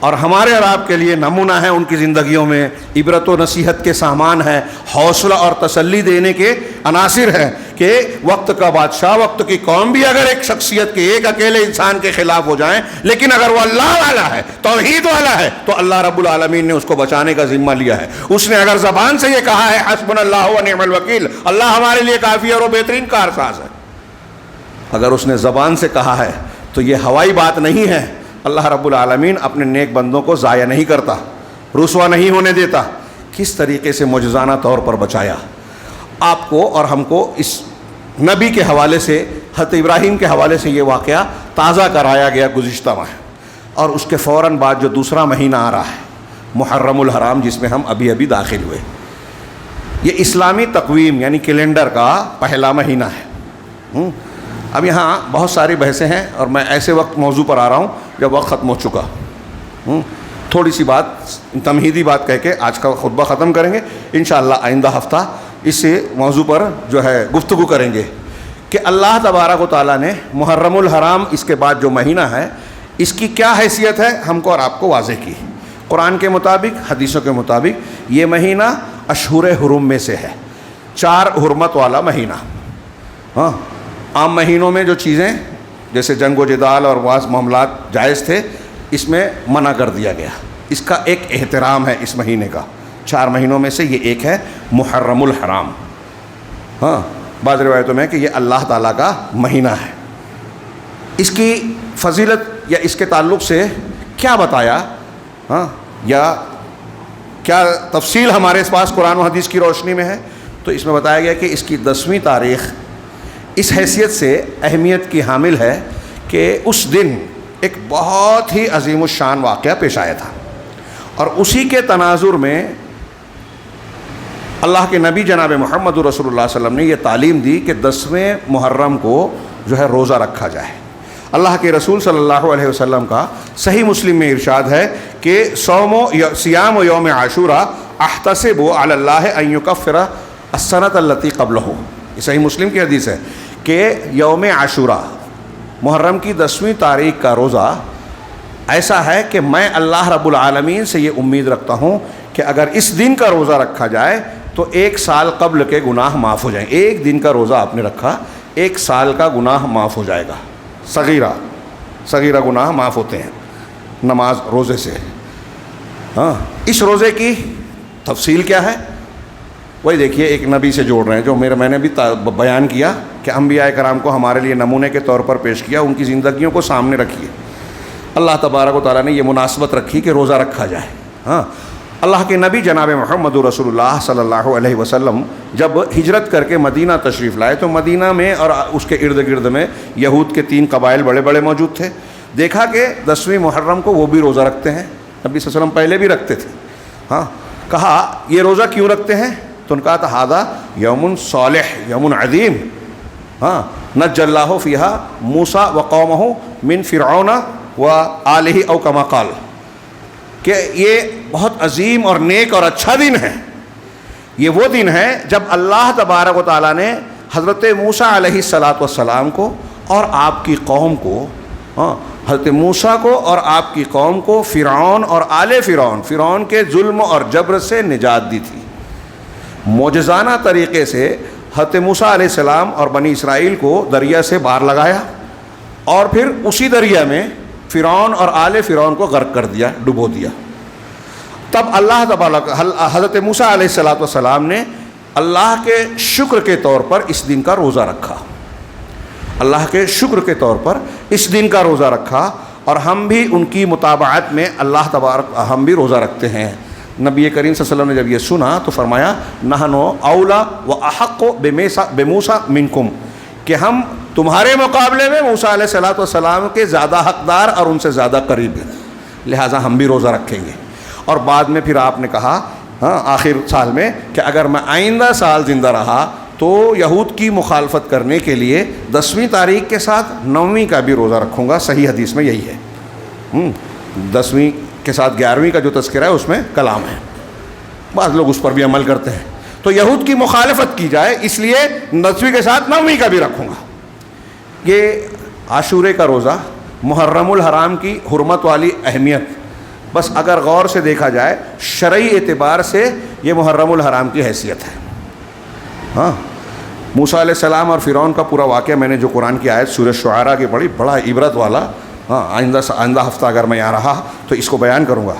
اور ہمارے اور آپ کے لیے نمونہ ہے ان کی زندگیوں میں, عبرت و نصیحت کے سامان ہے, حوصلہ اور تسلی دینے کے عناصر ہیں کہ وقت کا بادشاہ, وقت کی قوم بھی اگر ایک شخصیت کے, ایک اکیلے انسان کے خلاف ہو جائیں, لیکن اگر وہ اللہ والا ہے, توحید والا ہے, تو اللہ رب العالمین نے اس کو بچانے کا ذمہ لیا ہے. اس نے اگر زبان سے یہ کہا ہے حسبنا اللہ و نعم الوکیل, اللہ ہمارے لیے کافی اور وہ بہترین کارساز ہے, اگر اس نے زبان سے کہا ہے تو یہ ہوائی بات نہیں ہے. اللہ رب العالمین اپنے نیک بندوں کو ضائع نہیں کرتا, رسوا نہیں ہونے دیتا. کس طریقے سے معجزانہ طور پر بچایا آپ کو اور ہم کو. اس نبی کے حوالے سے, حضرت ابراہیم کے حوالے سے یہ واقعہ تازہ کرایا گیا گزشتہ ماہ. اور اس کے فوراً بعد جو دوسرا مہینہ آ رہا ہے محرم الحرام, جس میں ہم ابھی داخل ہوئے, یہ اسلامی تقویم یعنی کیلنڈر کا پہلا مہینہ ہے. اب یہاں بہت ساری بحثیں ہیں اور میں ایسے وقت موضوع پر آ رہا ہوں جب وقت ختم ہو چکا. تھوڑی سی بات, تمہیدی بات کہہ کے آج کا خطبہ ختم کریں گے. انشاءاللہ آئندہ ہفتہ اس موضوع پر جو ہے گفتگو کریں گے کہ اللہ تبارک و تعالیٰ نے محرم الحرام, اس کے بعد جو مہینہ ہے, اس کی کیا حیثیت ہے ہم کو اور آپ کو واضح کی. قرآن کے مطابق, حدیثوں کے مطابق یہ مہینہ اشہر حرم میں سے ہے, 4 حرمت والا مہینہ. ہاں عام مہینوں میں جو چیزیں جیسے جنگ و جدال اور بعض معاملات جائز تھے, اس میں منع کر دیا گیا. اس کا ایک احترام ہے اس مہینے کا. 4 مہینوں میں سے یہ ایک ہے محرم الحرام. ہاں بعض روایتوں میں کہ یہ اللہ تعالیٰ کا مہینہ ہے. اس کی فضیلت یا اس کے تعلق سے کیا بتایا, ہاں یا کیا تفصیل ہمارے پاس قرآن و حدیث کی روشنی میں ہے, تو اس میں بتایا گیا کہ اس کی 10ویں تاریخ اس حیثیت سے اہمیت کی حامل ہے کہ اس دن ایک بہت ہی عظیم الشان واقعہ پیش آیا تھا. اور اسی کے تناظر میں اللہ کے نبی جناب محمد رسول اللہ صلی اللہ علیہ وسلم نے یہ تعلیم دی کہ 10ویں محرم کو جو ہے روزہ رکھا جائے. اللہ کے رسول صلی اللہ علیہ وسلم کا صحیح مسلم میں ارشاد ہے کہ سیام یوم عاشوراء احتسب علی اللہ ان یکفر السنۃ التی قبلہ. یہ صحیح مسلم کی حدیث ہے کہ یوم عاشوراء, محرم کی 10ویں تاریخ کا روزہ ایسا ہے کہ میں اللہ رب العالمین سے یہ امید رکھتا ہوں کہ اگر اس دن کا روزہ رکھا جائے تو 1 سال قبل کے گناہ معاف ہو جائیں. 1 دن کا روزہ آپ نے رکھا, 1 سال کا گناہ معاف ہو جائے گا. صغیرہ گناہ معاف ہوتے ہیں نماز روزے سے. ہاں اس روزے کی تفصیل کیا ہے وہی دیکھیے. ایک نبی سے جوڑ رہے ہیں جو میں نے بھی بیان کیا کہ انبیاء کرام کو ہمارے لیے نمونے کے طور پر پیش کیا, ان کی زندگیوں کو سامنے رکھیے. اللہ تبارک و تعالیٰ نے یہ مناسبت رکھی کہ روزہ رکھا جائے. ہاں اللہ کے نبی جناب محمد رسول اللہ صلی اللہ علیہ وسلم جب ہجرت کر کے مدینہ تشریف لائے تو مدینہ میں اور اس کے ارد گرد میں یہود کے 3 قبائل بڑے بڑے موجود تھے. دیکھا کہ 10ویں محرم کو وہ بھی روزہ رکھتے ہیں. نبی صلی اللہ علیہ وسلم پہلے بھی رکھتے تھے. ہاں کہا یہ روزہ کیوں رکھتے ہیں؟ تو ان کا کہا تھا یوم صالح یوم عظیم. ہاں نجى الله فيها موسیٰ وقومه من فرعون وآلہ او کما قال, کہ یہ بہت عظیم اور نیک اور اچھا دن ہے. یہ وہ دن ہے جب اللہ تبارک و تعالیٰ نے حضرت موسیٰ علیہ السلام کو اور آپ کی قوم کو, حضرت موسیٰ کو اور آپ کی قوم کو فرعون اور آل فرعون کے ظلم اور جبر سے نجات دی تھی. معجزانہ طریقے سے حضرت موسیٰ علیہ السلام اور بنی اسرائیل کو دریا سے باہر لگایا اور پھر اسی دریا میں فرعون اور آل فرعون کو غرق کر دیا, ڈبو دیا. تب اللہ تبارک حضرت موسیٰ علیہ السلام نے اللہ کے شکر کے طور پر اس دن کا روزہ رکھا. اللہ کے شکر کے طور پر اس دن کا روزہ رکھا اور ہم بھی ان کی مطابعت میں اللہ تبارک ہم بھی روزہ رکھتے ہیں. نبی کریم صلی اللہ علیہ وسلم نے جب یہ سنا تو فرمایا نحنو اولا و احق بموسیٰ منکم, کہ ہم تمہارے مقابلے میں موسیٰ علیہ السلام کے زیادہ حقدار اور ان سے زیادہ قریب ہیں, لہٰذا ہم بھی روزہ رکھیں گے. اور بعد میں پھر آپ نے کہا آخر سال میں کہ اگر میں آئندہ سال زندہ رہا تو یہود کی مخالفت کرنے کے لیے 10ویں تاریخ کے ساتھ 9ویں کا بھی روزہ رکھوں گا. صحیح حدیث میں یہی ہے. 10ویں کے ساتھ 11ویں کا جو تذکرہ ہے اس میں کلام ہے. بعض لوگ اس پر بھی عمل کرتے ہیں. تو یہود کی مخالفت کی جائے اس لیے 10ویں کے ساتھ 9ویں کا بھی رکھوں گا. یہ عاشورے کا روزہ, محرم الحرام کی حرمت والی اہمیت, بس اگر غور سے دیکھا جائے شرعی اعتبار سے یہ محرم الحرام کی حیثیت ہے. ہاں موسیٰ علیہ السلام اور فرعون کا پورا واقعہ میں نے جو قرآن کی آیت سورہ شعراء کی پڑھی, بڑا عبرت والا. ہاں آئندہ ہفتہ اگر میں یہاں رہا تو اس کو بیان کروں گا.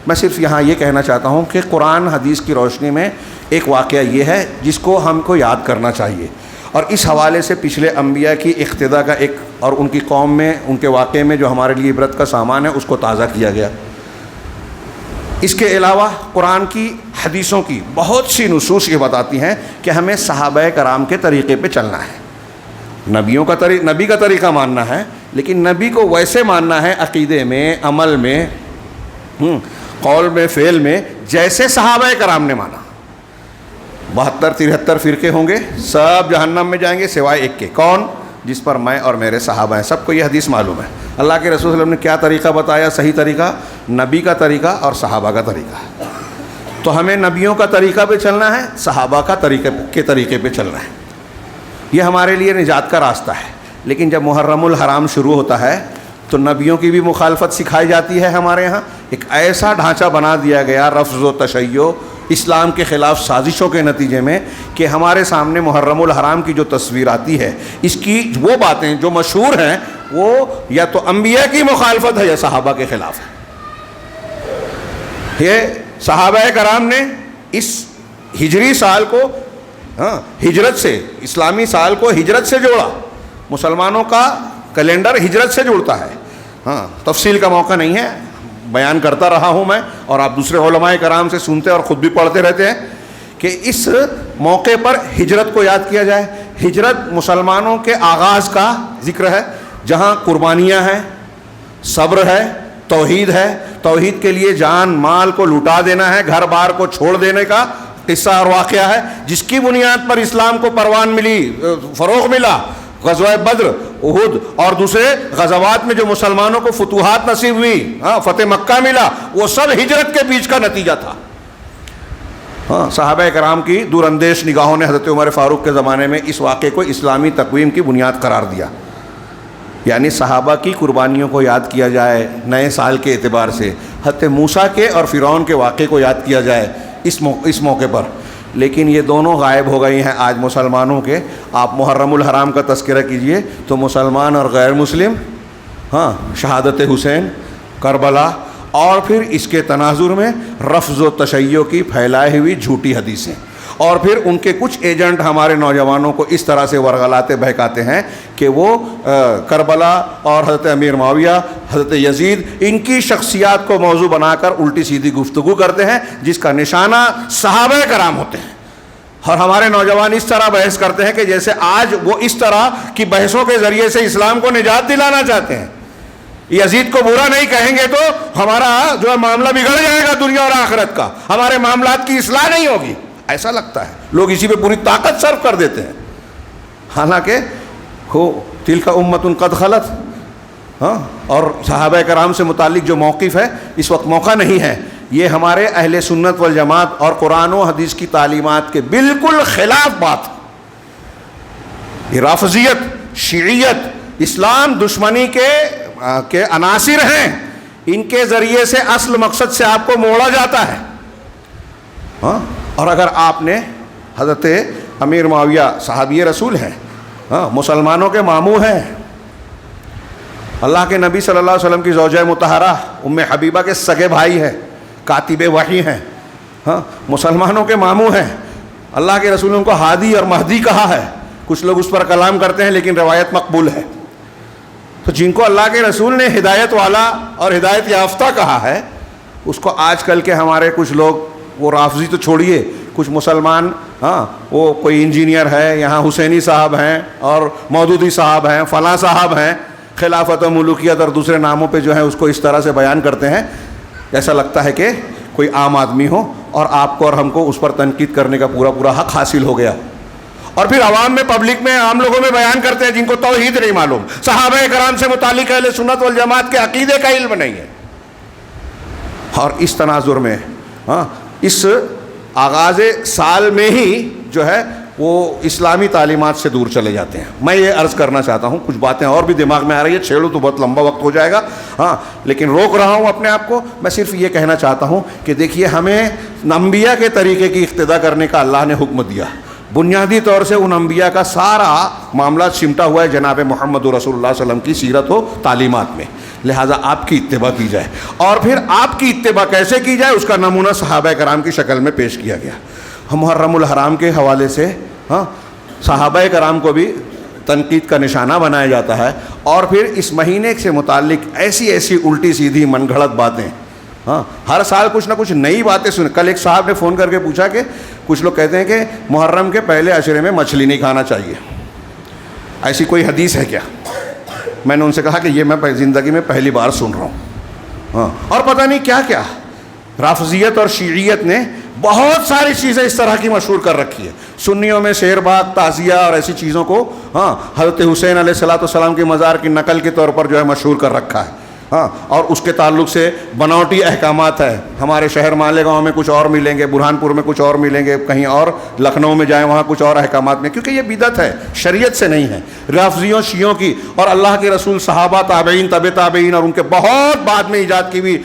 میں صرف یہاں یہ کہنا چاہتا ہوں کہ قرآن حدیث کی روشنی میں ایک واقعہ یہ ہے جس کو ہم کو یاد کرنا چاہیے, اور اس حوالے سے پچھلے انبیاء کی اقتدا کا ایک اور ان کی قوم میں ان کے واقعے میں جو ہمارے لیے عبرت کا سامان ہے اس کو تازہ کیا گیا. اس کے علاوہ قرآن کی حدیثوں کی بہت سی نصوص یہ بتاتی ہیں کہ ہمیں صحابہ کرام کے طریقے پہ چلنا ہے. نبی کا طریقہ ماننا ہے, لیکن نبی کو ویسے ماننا ہے عقیدے میں, عمل میں, قول میں, فعل میں, جیسے صحابہ کرام نے مانا. 72-73 فرقے ہوں گے, سب جہنم میں جائیں گے سوائے ایک کے. کون؟ جس پر میں اور میرے صحابہ ہیں. سب کو یہ حدیث معلوم ہے. اللہ کے رسول صلی اللہ علیہ وسلم نے کیا طریقہ بتایا صحیح طریقہ؟ نبی کا طریقہ اور صحابہ کا طریقہ. تو ہمیں نبیوں کا طریقہ پہ چلنا ہے, صحابہ کا طریقے پہ چلنا ہے. یہ ہمارے لیے نجات کا راستہ ہے. لیکن جب محرم الحرام شروع ہوتا ہے تو نبیوں کی بھی مخالفت سکھائی جاتی ہے. ہمارے ہاں ایک ایسا ڈھانچہ بنا دیا گیا رفض و تشیع, اسلام کے خلاف سازشوں کے نتیجے میں, کہ ہمارے سامنے محرم الحرام کی جو تصویر آتی ہے اس کی وہ باتیں جو مشہور ہیں وہ یا تو انبیاء کی مخالفت ہے یا صحابہ کے خلاف ہے. یہ صحابہ کرام نے اس ہجری سال کو ہجرت سے, اسلامی سال کو ہجرت سے جوڑا. مسلمانوں کا کیلنڈر ہجرت سے جڑتا ہے. تفصیل کا موقع نہیں ہے, بیان کرتا رہا ہوں میں, اور آپ دوسرے علماء کرام سے سنتے اور خود بھی پڑھتے رہتے ہیں کہ اس موقع پر ہجرت کو یاد کیا جائے. ہجرت مسلمانوں کے آغاز کا ذکر ہے, جہاں قربانیاں ہیں, صبر ہے, توحید ہے. توحید کے لیے جان مال کو لوٹا دینا ہے, گھر بار کو چھوڑ دینے کا قصہ اور واقعہ ہے, جس کی بنیاد پر اسلام کو پروان ملی, فروغ ملا. غزوہ بدر, احد اور دوسرے غزوات میں جو مسلمانوں کو فتوحات نصیب ہوئی, فتح مکہ ملا, وہ سب ہجرت کے بیچ کا نتیجہ تھا. صحابہ کرام کی دور اندیش نگاہوں نے حضرت عمر فاروق کے زمانے میں اس واقعے کو اسلامی تقویم کی بنیاد قرار دیا. یعنی صحابہ کی قربانیوں کو یاد کیا جائے نئے سال کے اعتبار سے, حضرت موسیٰ کے اور فرعون کے واقعے کو یاد کیا جائے اس موقع پر. لیکن یہ دونوں غائب ہو گئی ہیں آج مسلمانوں کے. آپ محرم الحرام کا تذکرہ کیجئے تو مسلمان اور غیر مسلم شہادت حسین، کربلا، اور پھر اس کے تناظر میں رفض و تشیع کی پھیلائے ہوئی جھوٹی حدیثیں، اور پھر ان کے کچھ ایجنٹ ہمارے نوجوانوں کو اس طرح سے ورغلاتے بہکاتے ہیں کہ وہ کربلا اور حضرت امیر معاویہ، حضرت یزید، ان کی شخصیات کو موضوع بنا کر الٹی سیدھی گفتگو کرتے ہیں جس کا نشانہ صحابہ کرام ہوتے ہیں. اور ہمارے نوجوان اس طرح بحث کرتے ہیں کہ جیسے آج وہ اس طرح کی بحثوں کے ذریعے سے اسلام کو نجات دلانا چاہتے ہیں. یزید کو برا نہیں کہیں گے تو ہمارا جو ہے معاملہ بگڑ جائے گا دنیا اور آخرت کا، ہمارے معاملات کی اصلاح نہیں ہوگی. ایسا لگتا ہے لوگ اسی پہ پوری طاقت صرف کر دیتے ہیں، حالانکہ ہو تلک امۃ قد خلت. اور صحابہ کرام سے متعلق جو موقف ہے اس وقت موقع نہیں ہے. یہ ہمارے اہل سنت والجماعت اور قرآن و حدیث کی تعلیمات کے بالکل خلاف بات. یہ رافضیت، شیعیت، اسلام دشمنی کے عناصر ہیں. ان کے ذریعے سے اصل مقصد سے آپ کو موڑا جاتا ہے. اور اگر آپ نے حضرت امیر معاویہ صحابی رسول ہیں، مسلمانوں کے ماموں ہیں، اللہ کے نبی صلی اللہ علیہ وسلم کی زوجہ مطہرہ ام حبیبہ کے سگے بھائی ہیں، کاتب وحی ہیں، مسلمانوں کے ماموں ہیں. اللہ کے رسول نے ان کو ہادی اور مہدی کہا ہے. کچھ لوگ اس پر کلام کرتے ہیں لیکن روایت مقبول ہے. تو جن کو اللہ کے رسول نے ہدایت والا اور ہدایت یافتہ کہا ہے، اس کو آج کل کے ہمارے کچھ لوگ، وہ رافضی تو چھوڑیے، کچھ مسلمان وہ کوئی انجینئر ہے، یہاں حسینی صاحب ہیں اور مودودی صاحب ہیں، فلاں صاحب ہیں، خلافت و ملوکیت اور دوسرے ناموں پہ جو ہے اس کو اس طرح سے بیان کرتے ہیں ایسا لگتا ہے کہ کوئی عام آدمی ہو اور آپ کو اور ہم کو اس پر تنقید کرنے کا پورا حق حاصل ہو گیا. اور پھر عوام میں، پبلک میں، عام لوگوں میں بیان کرتے ہیں جن کو توحید نہیں معلوم، صحابہ کرام سے متعلق اہل سنت والجماعت کے عقیدے کا علم نہیں ہے. اور اس تناظر میں اس آغاز سال میں ہی جو ہے وہ اسلامی تعلیمات سے دور چلے جاتے ہیں. میں یہ عرض کرنا چاہتا ہوں، کچھ باتیں اور بھی دماغ میں آ رہی ہے، چھیڑوں تو بہت لمبا وقت ہو جائے گا، لیکن روک رہا ہوں اپنے آپ کو. میں صرف یہ کہنا چاہتا ہوں کہ دیکھیے، ہمیں انبیاء کے طریقے کی اقتدا کرنے کا اللہ نے حکم دیا. بنیادی طور سے ان انبیاء کا سارا معاملہ سمٹا ہوا ہے جناب محمد رسول اللہ صلی اللہ علیہ وسلم کی سیرت و تعلیمات میں. لہٰذا آپ کی اتباع کی جائے، اور پھر آپ کی اتباع کیسے کی جائے اس کا نمونہ صحابہ کرام کی شکل میں پیش کیا گیا. محرم الحرام کے حوالے سے صحابہ کرام کو بھی تنقید کا نشانہ بنایا جاتا ہے، اور پھر اس مہینے سے متعلق ایسی الٹی سیدھی من گھڑت باتیں. ہر سال کچھ نہ کچھ نئی باتیں سنیں. کل ایک صاحب نے فون کر کے پوچھا کہ کچھ لوگ کہتے ہیں کہ محرم کے پہلے عشرے میں مچھلی نہیں کھانا چاہیے، ایسی کوئی حدیث ہے کیا؟ میں نے ان سے کہا کہ یہ میں زندگی میں پہلی بار سن رہا ہوں. اور پتہ نہیں کیا کیا رافضیت اور شیعیت نے بہت ساری چیزیں اس طرح کی مشہور کر رکھی ہے. سنیوں میں شعر باغ، تعزیہ اور ایسی چیزوں کو حضرت حسین علیہ السلام کے مزار کی نقل کے طور پر جو ہے مشہور کر رکھا ہے. اور اس کے تعلق سے بناوٹی احکامات ہے. ہمارے شہر مالیگاؤں میں کچھ اور ملیں گے، برہان پور میں کچھ اور ملیں گے، کہیں اور لکھنؤ میں جائیں وہاں کچھ اور احکامات میں، کیونکہ یہ بدعت ہے، شریعت سے نہیں ہے. رافضیوں، شیعوں کی اور اللہ کے رسول، صحابہ، تابعین، طب تابعین اور ان کے بہت بعد میں ایجاد کی ہوئی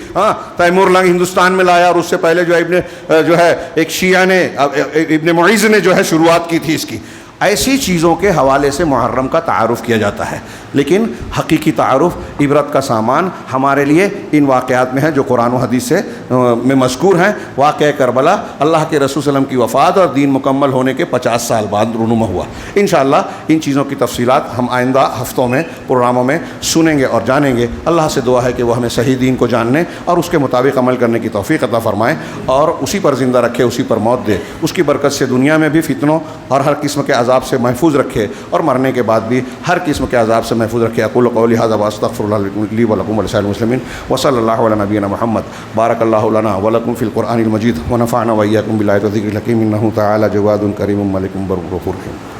تیمور لنگ ہندوستان میں لایا، اور اس سے پہلے جو ہے ایک شیعہ نے، ابن معیز نے جو ہے شروعات کی تھی اس کی. ایسی چیزوں کے حوالے سے محرم کا تعارف کیا جاتا ہے، لیکن حقیقی تعارف، عبرت کا سامان ہمارے لیے ان واقعات میں ہے جو قرآن و حدیث سے میں مذکور ہیں. واقعہ کربلا اللہ کے رسول صلی اللہ علیہ وسلم کی وفات اور دین مکمل ہونے کے 50 سال بعد رونما ہوا. انشاءاللہ ان چیزوں کی تفصیلات ہم آئندہ ہفتوں میں پروگراموں میں سنیں گے اور جانیں گے. اللہ سے دعا ہے کہ وہ ہمیں صحیح دین کو جاننے اور اس کے مطابق عمل کرنے کی توفیق عطا فرمائے، اور اسی پر زندہ رکھے، اسی پر موت دے. اس کی برکت سے دنیا میں بھی فتنوں اور ہر قسم کے عذاب سے محفوظ رکھے، اور مرنے کے بعد بھی ہر قسم کے عذاب سے محفوظ رکھے. اقول قولی ھذا واستغفر اللہ لی ولکم ولسائر المسلمین، وصلی اللہ علی نبینا محمد. بارک اللہ لنا ولکم فی القرآن المجید، ونفعنا وإیاکم بالآیات والذکر الحکیم، انہ تعالی جواد کریم ملک بر غفور رحیم.